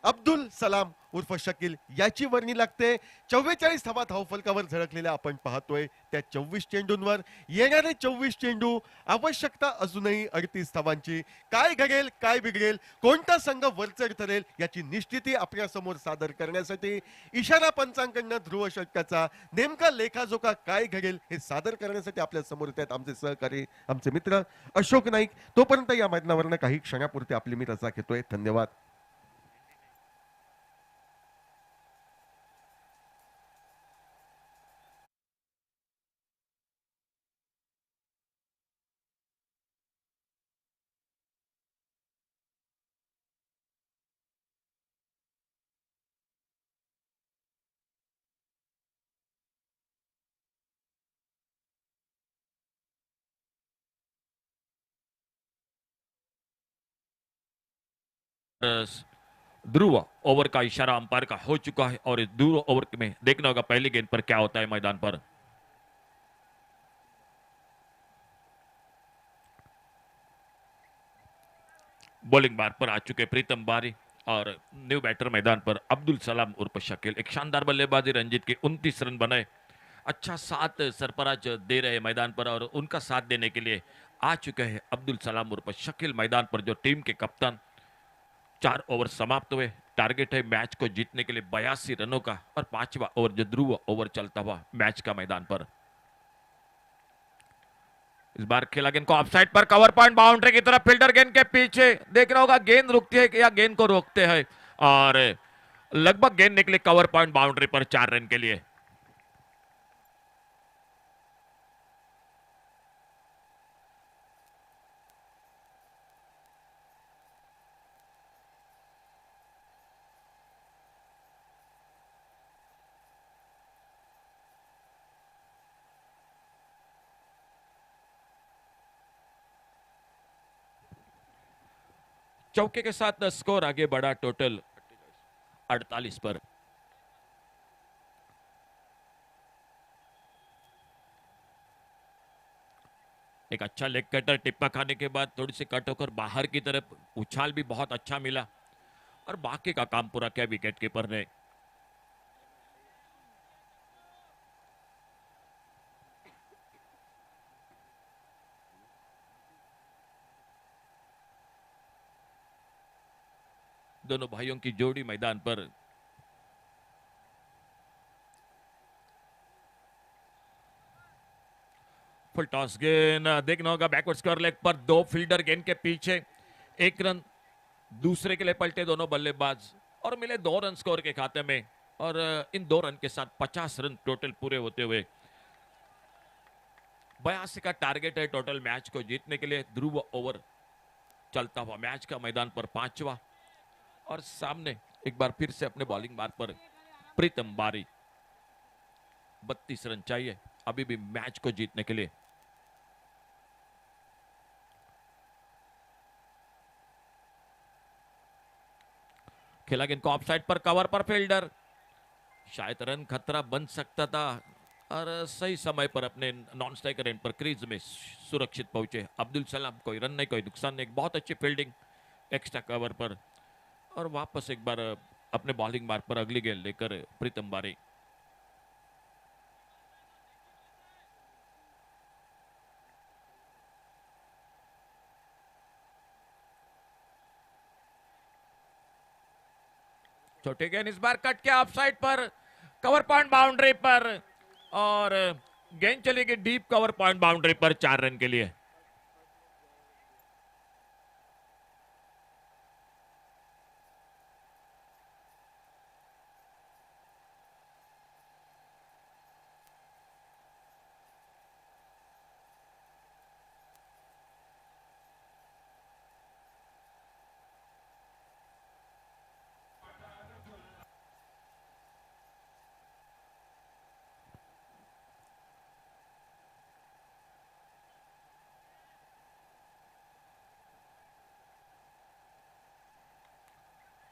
अब्दुल सलाम उर्फ शकील याची वर्णी लागते. 44 धावा धावफलकावर झळकलेल्या आपण पाहतोय. त्या 24 चेंडूंवर येणारे 24 चेंडू, आवश्यकता अजूनही 38 धावांची. काय घडेल, काय बिघडेल, कोणता संघ वरचढ ठरेल याची निश्चिती आपल्या समोर सादर करण्यासाठी इशारा पंचांकडनं ध्रुव षटकाचा नेमका लेखाजोखा काय घडेल हे सादर करण्यासाठी आपल्या समोर येतात आमचे सहकारी, आमचे मित्र अशोक नाईक. तोपर्यंत या मैदानावरनं काही क्षणापुरती आपली मी रजा घेतोय. धन्यवाद. ध्रुव ओवर का इशारा अंपायर का हो चुका है और इस ध्रुव ओवर में देखना होगा पहली गेंद पर क्या होता है मैदान पर। बॉलिंग बार पर आ चुके प्रीतम बारी और न्यू बैटर मैदान पर अब्दुल सलाम उर्फ शकील। एक शानदार बल्लेबाजी रंजीत के 29 रन बनाए। अच्छा साथ सरफराज दे रहे मैदान पर और उनका साथ देने के लिए आ चुके हैं अब्दुल सलाम उर्फ शकील मैदान पर, जो टीम के कप्तान। 4 ओवर समाप्त हुए। टारगेट है मैच को जीतने के लिए 82 रनों का और 5वां ओवर जो ध्रुव ओवर चलता हुआ मैच का मैदान पर। इस बार खेला गेंद को ऑफसाइड पर, कवर पॉइंट बाउंड्री की तरफ, फील्डर गेंद के पीछे देखना होगा गेंद रुकती है या गेंद को रोकते हैं और लगभग गेंद निकली कवर पॉइंट बाउंड्री पर 4 रन के लिए। चौके के साथ स्कोर आगे बढ़ा टोटल 48 पर। एक अच्छा लेग कटर टिप्पा खाने के बाद थोड़ी सी कट होकर बाहर की तरफ, उछाल भी बहुत अच्छा मिला और बाकी का काम पूरा किया विकेट कीपर ने। दोनों भाइयों की जोड़ी मैदान पर। फुल टॉस गेंद देखना होगा बैकवर्ड स्क्वायर लेग पर, 2 फील्डर गेंद के पीछे, 1 रन दूसरे के लिए पलटे दोनों बल्लेबाज और मिले 2 रन स्कोर के खाते में और इन 2 रन के साथ 50 रन टोटल पूरे होते हुए 82 का टारगेट है टोटल मैच को जीतने के लिए। ध्रुव ओवर चलता हुआ मैच का मैदान पर 5वां और सामने एक बार फिर से अपने बॉलिंग बार पर प्रीतम बारी। 32 रन चाहिए अभी भी मैच को जीतने के लिए। खेला गेंद को ऑफसाइड पर, कवर पर फील्डर, शायद रन खतरा बन सकता था और सही समय पर अपने नॉन स्ट्राइकर एंड पर क्रीज में सुरक्षित पहुंचे अब्दुल सलाम। कोई रन नहीं, कोई नुकसान नहीं, एक बहुत अच्छी फील्डिंग एक्स्ट्रा कवर पर और वापस एक बार अपने बॉलिंग बार पर अगली गेंद लेकर प्रीतम बारी। छोटे गेंद इस बार कट के ऑफसाइड पर, कवर पॉइंट बाउंड्री पर और गेंद चलेगी डीप कवर पॉइंट बाउंड्री पर 4 रन के लिए।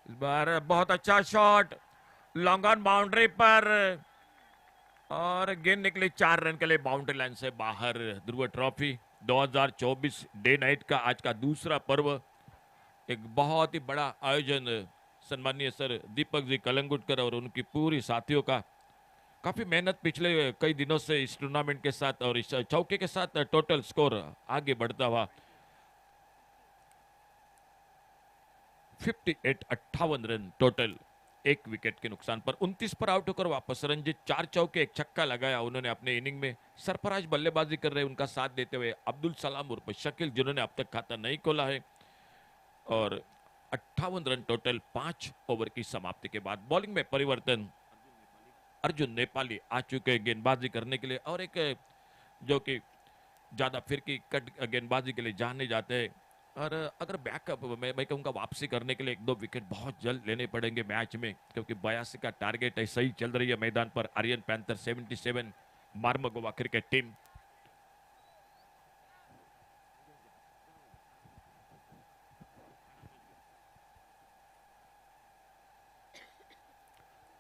इस बार बहुत अच्छा शॉट लॉन्ग ऑन बाउंड्री पर और गेंद निकली 4 रन के लिए बाउंड्री लाइन से बाहर। ध्रुव ट्रॉफी 2024 डे नाइट का आज का दूसरा पर्व, एक बहुत ही बड़ा आयोजन सम्मानीय सर दीपक जी कलंगुटकर और उनकी पूरी साथियों का। काफी मेहनत पिछले कई दिनों से इस टूर्नामेंट के साथ और इस चौके के साथ टोटल स्कोर आगे बढ़ता हुआ 58 रन टोटल, 1 विकेट के नुकसान पर 29 पर आउट होकर वापस रंजीत 4 चौके 1 छक्का लगाया उन्होंने अपने इनिंग में। सरफराज बल्लेबाजी कर रहे उनका साथ देते हुए अब्दुल सलाम उर्फ शकील जिन्होंने अब तक खाता नहीं खोला है और 58 रन टोटल 5 ओवर की समाप्ति के बाद। बॉलिंग में परिवर्तन, अर्जुन नेपाली आ चुके गेंदबाजी करने के लिए और एक जो कि ज्यादा फिरकी कट गेंदबाजी के लिए जाने जाते हैं और अगर बैकअप मैं कहूँगा वापसी करने के लिए 1-2 विकेट बहुत जल्द लेने पड़ेंगे मैच में, क्योंकि 82 का टारगेट है। सही चल रही है मैदान पर Aryan panther 77, Mormugao cricket team.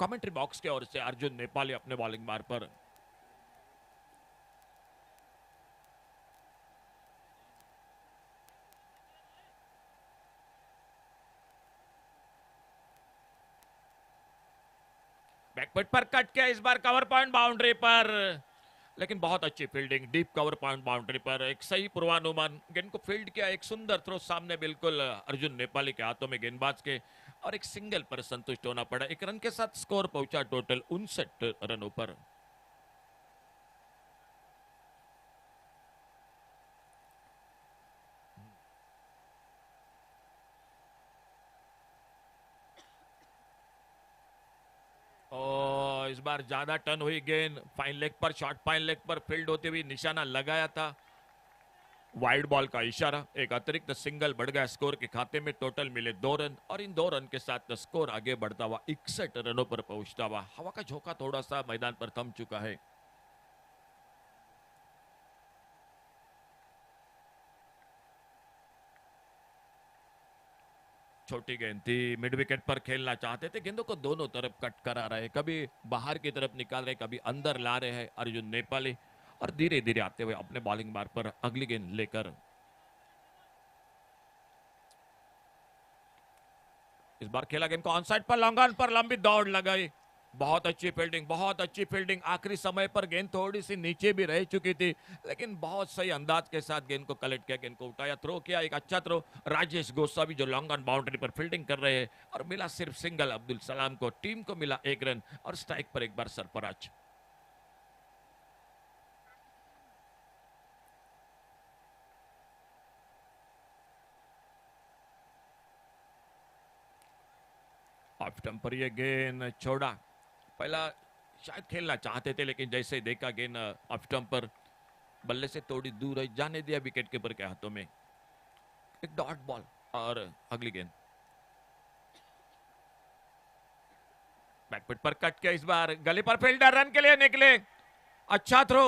Commentary box की ओर से अर्जुन नेपाली अपने बॉलिंग मार पर। बैकफुट पर कट किया, इस बार कवर पॉइंट बाउंड्री पर, लेकिन बहुत अच्छी fielding, deep cover point boundary पर, एक सही पूर्वानुमान, गेंद को फील्ड किया, एक सुंदर थ्रो सामने बिल्कुल अर्जुन नेपाली के हाथों में गेंदबाज के, और एक सिंगल पर संतुष्ट होना पड़ा। एक रन के साथ स्कोर पहुंचा टोटल 59 रनों पर। और इस बार ज्यादा टर्न हुई गेंद, फाइन लेग पर, शॉर्ट फाइन लेग पर फील्ड होते हुए निशाना लगाया था, वाइड बॉल का इशारा, एक अतिरिक्त सिंगल बढ़ गया स्कोर के खाते में। टोटल मिले 2 रन, और इन 2 रन के साथ स्कोर आगे बढ़ता हुआ 61 रनों पर पहुंचता हुआ। हवा का झोंका थोड़ा सा मैदान पर थम चुका है। छोटी गेंद थी, मिड विकेट पर खेलना चाहते थे, गेंदों को दोनों तरफ कट करा रहे, कभी बाहर की तरफ निकाल रहे, कभी अंदर ला रहे हैं अर्जुन नेपाली, और धीरे धीरे आते हुए अपने बॉलिंग मार्ग पर अगली गेंद लेकर। इस बार खेला गेंद को ऑन साइड पर, लॉन्ग ऑन पर लंबी दौड़ लगाई, बहुत अच्छी फील्डिंग, बहुत अच्छी फील्डिंग। आखिरी समय पर गेंद थोड़ी सी नीचे भी रह चुकी थी, लेकिन बहुत सही अंदाज के साथ गेंद को कलेक्ट किया, गेंद को उठाया, थ्रो किया, एक अच्छा थ्रो। राजेश गोस्वामी जो लॉन्ग ऑन बाउंड्री पर फील्डिंग कर रहे हैं, और मिला सिर्फ सिंगल अब्दुल सलाम को, टीम को मिला 1 रन, और स्ट्राइक पर एक बार सरफराज। ऑफ स्टंप पर ये गेंद छोड़ा, पहला शायद खेलना चाहते थे, लेकिन जैसे ही देखा गेंद ऑफ स्टंप पर बल्ले से थोड़ी दूर है, जाने दिया विकेट कीपर के हाथों में। एक डॉट बॉल, और अगली गेंद बैकफुट पर कट किया, इस बार गली पर फील्डर रन के लिए निकले, अच्छा थ्रो,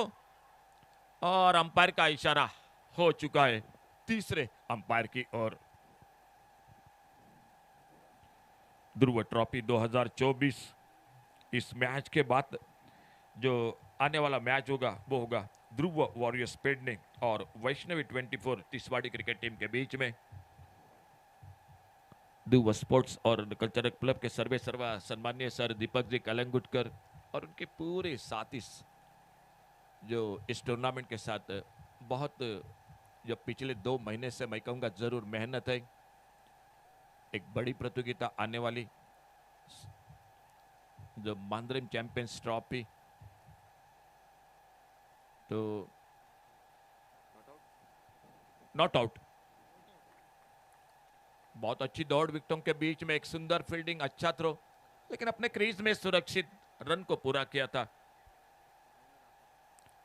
और अंपायर का इशारा हो चुका है तीसरे अंपायर की ओर। ध्रुव ट्रॉफी 2024, इस मैच के बाद जो आने वाला मैच होगा वो होगा ध्रुव वॉरियर्स पेडने और वैष्णवी 24 तिसवाड़ी क्रिकेट टीम के बीच में। ध्रुव स्पोर्ट्स और कल्चरल क्लब के सर्वे सर्वा सम्मान्य सर दीपक जी कलंगुटकर और उनके पूरे साथी जो इस टूर्नामेंट के साथ बहुत, जो पिछले 2 महीने से मैं कहूँगा जरूर मेहनत है। एक बड़ी प्रतियोगिता आने वाली, जो मांद्रेम चैंपियंस ट्रॉफी, तो नॉट आउट, बहुत अच्छी दौड़, विकेटों के बीच में एक सुंदर फील्डिंग, अच्छा थ्रो, लेकिन अपने क्रीज में सुरक्षित रन को पूरा किया था।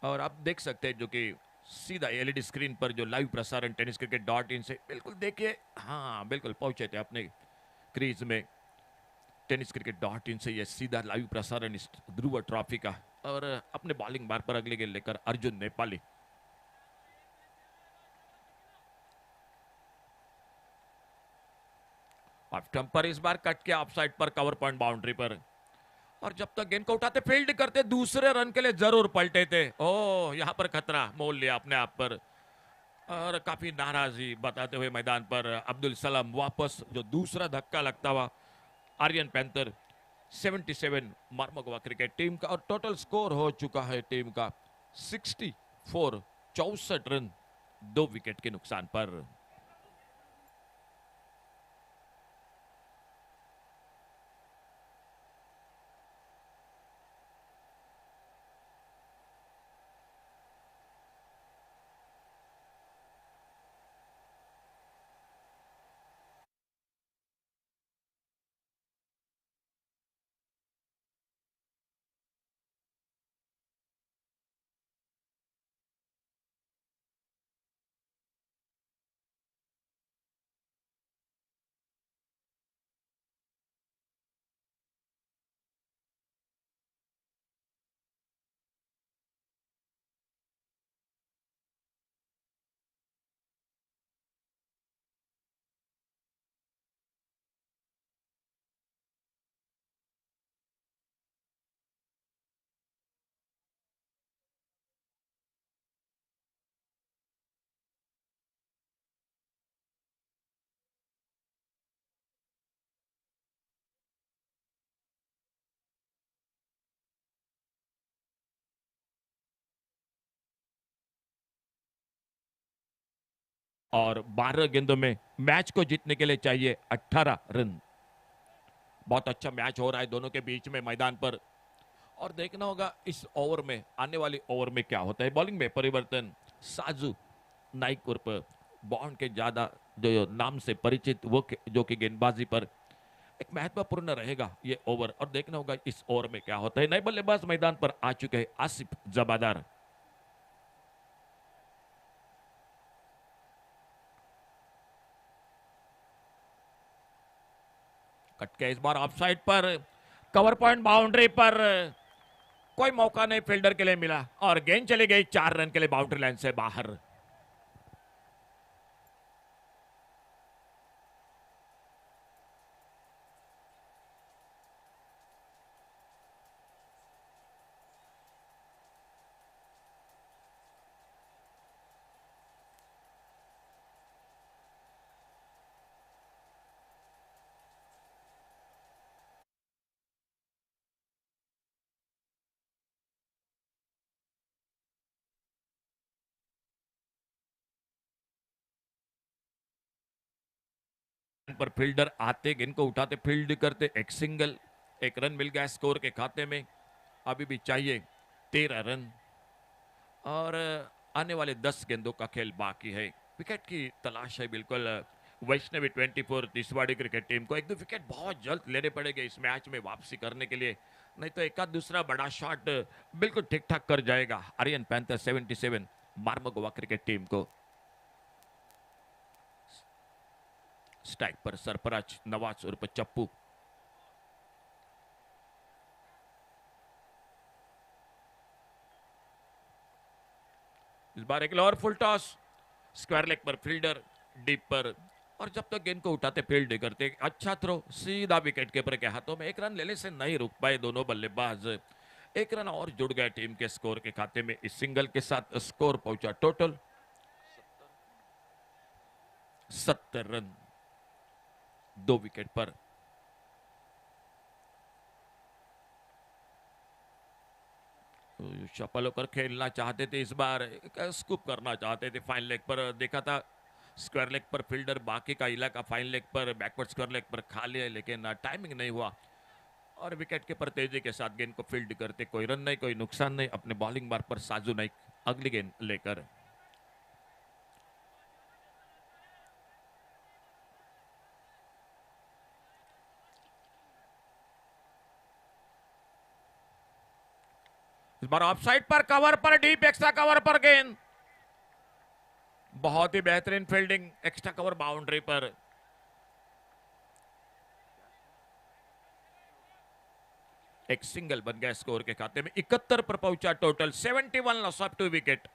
और आप देख सकते हैं जो कि सीधा एलईडी स्क्रीन पर जो लाइव प्रसारण tenniscricket.in से, बिल्कुल देखिए, हाँ बिल्कुल पहुंचे थे अपने क्रीज में। tenniscricket.in से ये सीधा लाइव प्रसारण इस ध्रुव ट्रॉफी का, और अपने बॉलिंग बार पर अगले गेंद लेकर अर्जुन नेपाली। ऑफ स्टंप पर इस बार कट के ऑफ साइड पर, कवर पॉइंट बाउंड्री पर, और जब तक गेंद को उठाते फील्ड करते दूसरे रन के लिए जरूर पलटे थे। ओ, यहां पर खतरा मोल लिया अपने आप पर, और काफी नाराजगी बताते हुए मैदान पर अब्दुल सलाम वापस, जो दूसरा धक्का लगता हुआ Aryan panther 77 Mormugao cricket team का, और टोटल स्कोर हो चुका है टीम का 64, 64 रन 2 विकेट के नुकसान पर। और 12 गेंदों में मैच को जीतने के लिए चाहिए 18 रन। बहुत अच्छा मैच हो रहा है दोनों के बीच में मैदान पर, और देखना होगा इस ओवर में, आने वाली ओवर में क्या होता है। बॉलिंग में परिवर्तन, साजू नाइक उर्फ बॉन्ड के ज्यादा जो नाम से परिचित वो जो कि गेंदबाजी पर एक महत्वपूर्ण रहेगा ये ओवर, और देखना होगा इस ओवर में क्या होता है। नए बल्लेबाज मैदान पर आ चुके हैं, आसिफ जबादार। कटके इस बार ऑफसाइड पर, कवर पॉइंट बाउंड्री पर कोई मौका नहीं फील्डर के लिए मिला, और गेंद चली गई 4 रन के लिए बाउंड्री लाइन से बाहर। पर फील्डर आते, गेंद को उठाते, फील्ड करते, एक सिंगल, एक रन मिल गया स्कोर के खाते में। अभी भी चाहिए 13 रन, और आने वाले 10 गेंदों का खेल बाकी है। विकेट की तलाश है बिल्कुल वैष्णवी 24 तिसवाड़ी क्रिकेट टीम को। 1-2 विकेट बहुत जल्द लेने पड़ेंगे इस मैच में वापसी करने के लिए, नहीं तो एक आध दूसरा बड़ा शॉट बिल्कुल ठीक ठाक कर जाएगा Aryan panther 77 Mormugao cricket team को। स्ट्राइक पर सरफराज नवाज उर्फ चप्पू। इस बार एक lower full toss, square leg पर फील्डर डीप पर, और जब तक गेंद को उठाते फील्ड करते, अच्छा थ्रो सीधा विकेट कीपर के हाथों में। एक रन लेने से नहीं रुक पाए दोनों बल्लेबाज, एक रन और जुड़ गए टीम के स्कोर के खाते में। इस सिंगल के साथ स्कोर पहुंचा टोटल 70 रन 2 विकेट पर। शफल होकर खेलना चाहते थे इस बार, स्कूप करना चाहते थे। फाइन लेग पर देखा था, स्क्वायर लेग पर फील्डर, बाकी का इलाका फाइन लेग पर, बैकवर्ड स्क्वायर लेग पर खा लिया, लेकिन टाइमिंग नहीं हुआ, और विकेट के पर तेजी के साथ गेंद को फील्ड करते, कोई रन नहीं, कोई नुकसान नहीं। अपने बॉलिंग मार्ग पर साजू नाइक अगली गेंद लेकर। इस बार ऑफसाइड पर, कवर पर, डीप एक्स्ट्रा कवर पर गेंद, बहुत ही बेहतरीन फील्डिंग, एक्स्ट्रा कवर बाउंड्री पर। एक सिंगल बन गया स्कोर के खाते में। 71 पर पहुंचा टोटल, 71 लॉस ऑफ 2 विकेट।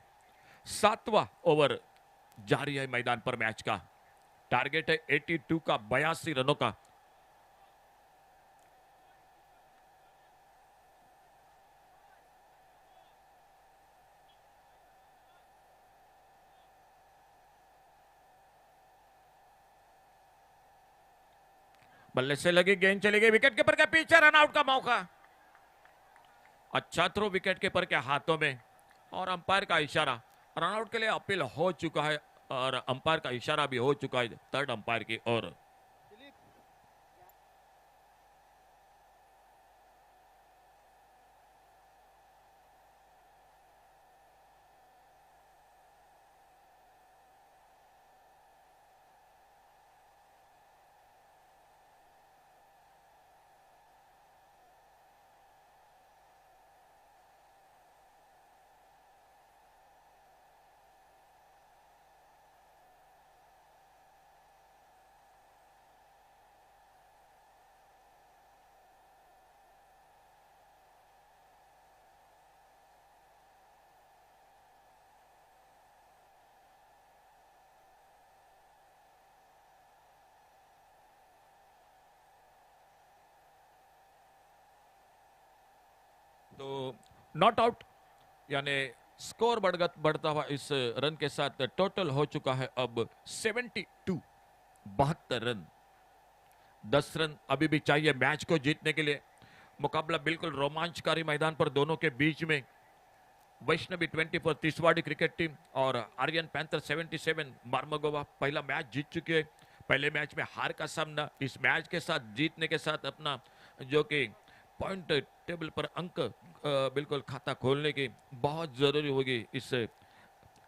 7वां ओवर जारी है मैदान पर मैच का। टारगेट है 82 का, 82 रनों का। बल्ले से लगी गेंद, चली गई विकेट कीपर के पीछे, रन आउट का मौका। अच्छा थ्रो विकेट कीपर के हाथों में, और अंपायर का इशारा। रन आउट के लिए अपील हो चुका है, और अंपायर का इशारा भी हो चुका है थर्ड अंपायर की ओर। तो नॉट आउट, यानी स्कोर बढ़ता हुआ इस रन के साथ टोटल हो चुका है अब 72, 72 रन। 10 रन अभी भी चाहिए मैच को जीतने के लिए। मुकाबला बिल्कुल रोमांचकारी मैदान पर दोनों के बीच में। वैष्णवी 24 तीसवाड़ी क्रिकेट टीम और आर्यन पैंथर 77 मार्मगोवा पहला मैच जीत चुके हैं। पहले मैच में हार का सामना, इस मैच के साथ जीतने के साथ अपना जो कि पॉइंट टेबल पर अंक बिल्कुल खाता खोलने की बहुत जरूरी होगी इस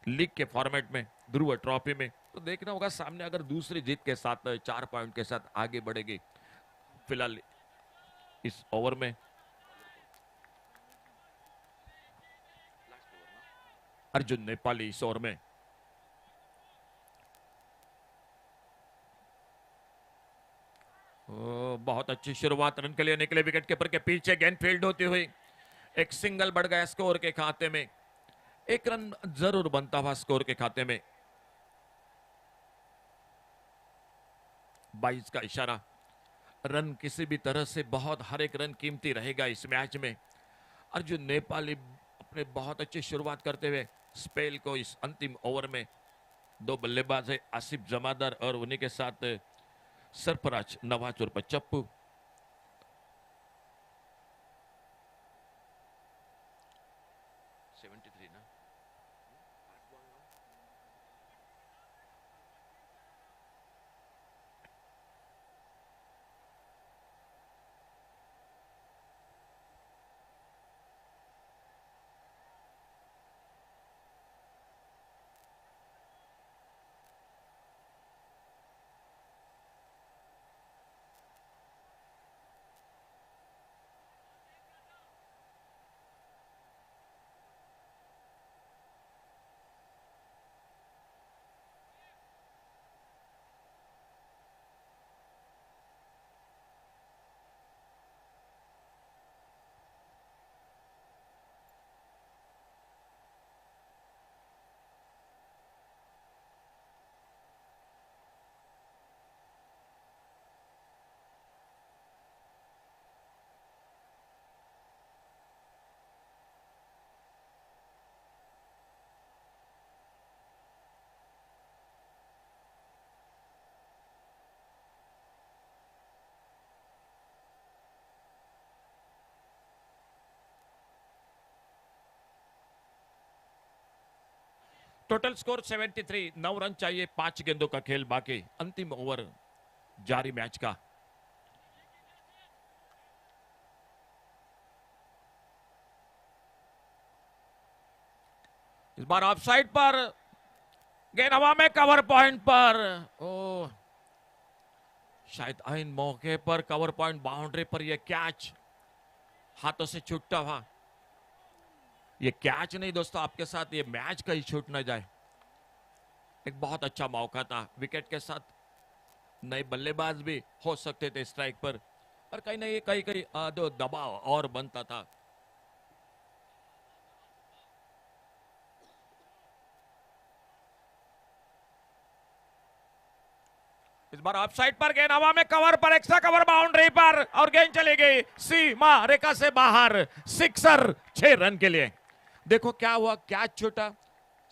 लीग के फॉर्मेट में, ध्रुव ट्रॉफी में। तो देखना होगा सामने अगर दूसरी जीत के साथ 4 पॉइंट के साथ आगे बढ़ेगी। फिलहाल इस ओवर में अर्जुन नेपाली इस ओवर में बहुत अच्छी शुरुआत रन के लिए निकले, विकेट कीपर के पीछे गेंद फील्ड होती हुई एक सिंगल बढ़ गया स्कोर के खाते में। एक रन जरूर बनता हुआ स्कोर के खाते में। 22 का इशारा, रन किसी भी तरह से बहुत, हर एक रन कीमती रहेगा इस मैच में। अर्जुन नेपाली अपने बहुत अच्छी शुरुआत करते हुए स्पेल को इस अंतिम ओवर में 2 बल्लेबाज है, आसिफ जमादार और उन्हीं के साथ सरफराज नवाज और चप्पू। टोटल स्कोर 73, 9 रन चाहिए, 5 गेंदों का खेल बाकी, अंतिम ओवर जारी मैच का। इस बार ऑफसाइड पर गेंद हवा में, कवर पॉइंट पर। ओ शायद आइन मौके पर कवर पॉइंट बाउंड्री पर यह कैच हाथों से छूटता हुआ। ये कैच नहीं दोस्तों, आपके साथ ये मैच कहीं छूट ना जाए। एक बहुत अच्छा मौका था, विकेट के साथ नए बल्लेबाज भी हो सकते थे स्ट्राइक पर, और कहीं ना कहीं कहीं दो दबाव और बनता था। इस बार ऑफसाइड पर गेंद हवा में, कवर पर, एक्स्ट्रा कवर बाउंड्री पर, और गेंद चली गई सीमा रेखा से बाहर। सिक्सर, 6 रन के लिए। देखो क्या हुआ, कैच छूटा,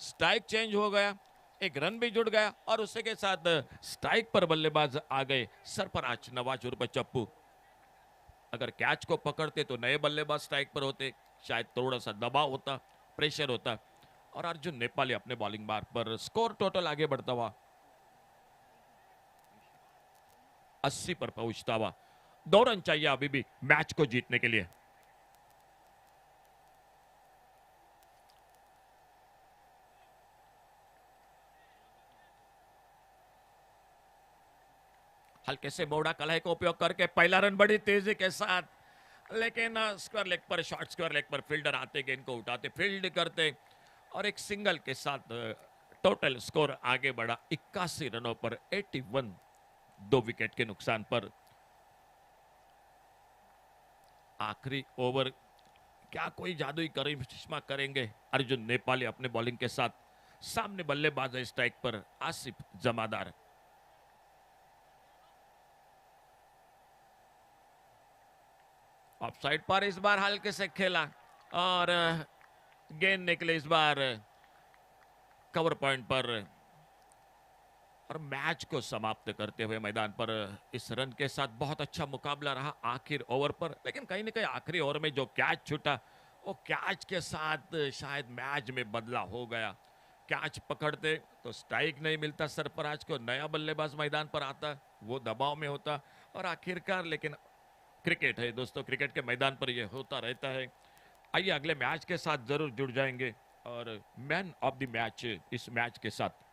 स्ट्राइक चेंज हो गया, एक रन भी जुड़ गया, और उसी के साथ स्ट्राइक पर बल्लेबाज आ गए सरफराज नवाज उर्फ चप्पू। अगर कैच को पकड़ते तो नए बल्लेबाज स्ट्राइक पर होते, शायद थोड़ा सा दबाव होता, प्रेशर होता, और अर्जुन नेपाली अपने बॉलिंग मार्क पर। स्कोर टोटल आगे बढ़ता हुआ 80 पर पहुंचता हुआ। 2 रन चाहिए अभी भी मैच को जीतने के लिए। हल्के से मोड़ा कलाई का उपयोग करके पहला रन बड़ी तेजी के साथ, लेकिन स्क्वायर लेग पर, शॉर्ट स्क्वायर लेग पर फील्डर आते, गेंद को उठाते, फील्ड करते, और एक सिंगल के साथ टोटल स्कोर आगे बढ़ा 81 रनों पर, 81, 2 विकेट के नुकसान पर। आखिरी ओवर क्या कोई जादुई करिश्मा करेंगे अर्जुन नेपाली अपने बॉलिंग के साथ। सामने बल्लेबाज है स्ट्राइक पर आसिफ जमादार। ऑफसाइड पर इस बार हल्के से खेला, और गेंद निकले इस बार कवर पॉइंट पर, और मैच को समाप्त करते हुए मैदान पर। इस रन के साथ बहुत अच्छा मुकाबला रहा आखिर ओवर पर, लेकिन कहीं ना कहीं आखिरी ओवर में जो कैच छूटा वो कैच के साथ शायद मैच में बदला हो गया। कैच पकड़ते तो स्ट्राइक नहीं मिलता सरफराज को, नया बल्लेबाज मैदान पर आता, वो दबाव में होता और आखिरकार, लेकिन क्रिकेट है दोस्तों, क्रिकेट के मैदान पर ये होता रहता है। आइए अगले मैच के साथ जरूर जुड़ जाएंगे और मैन ऑफ द मैच इस मैच के साथ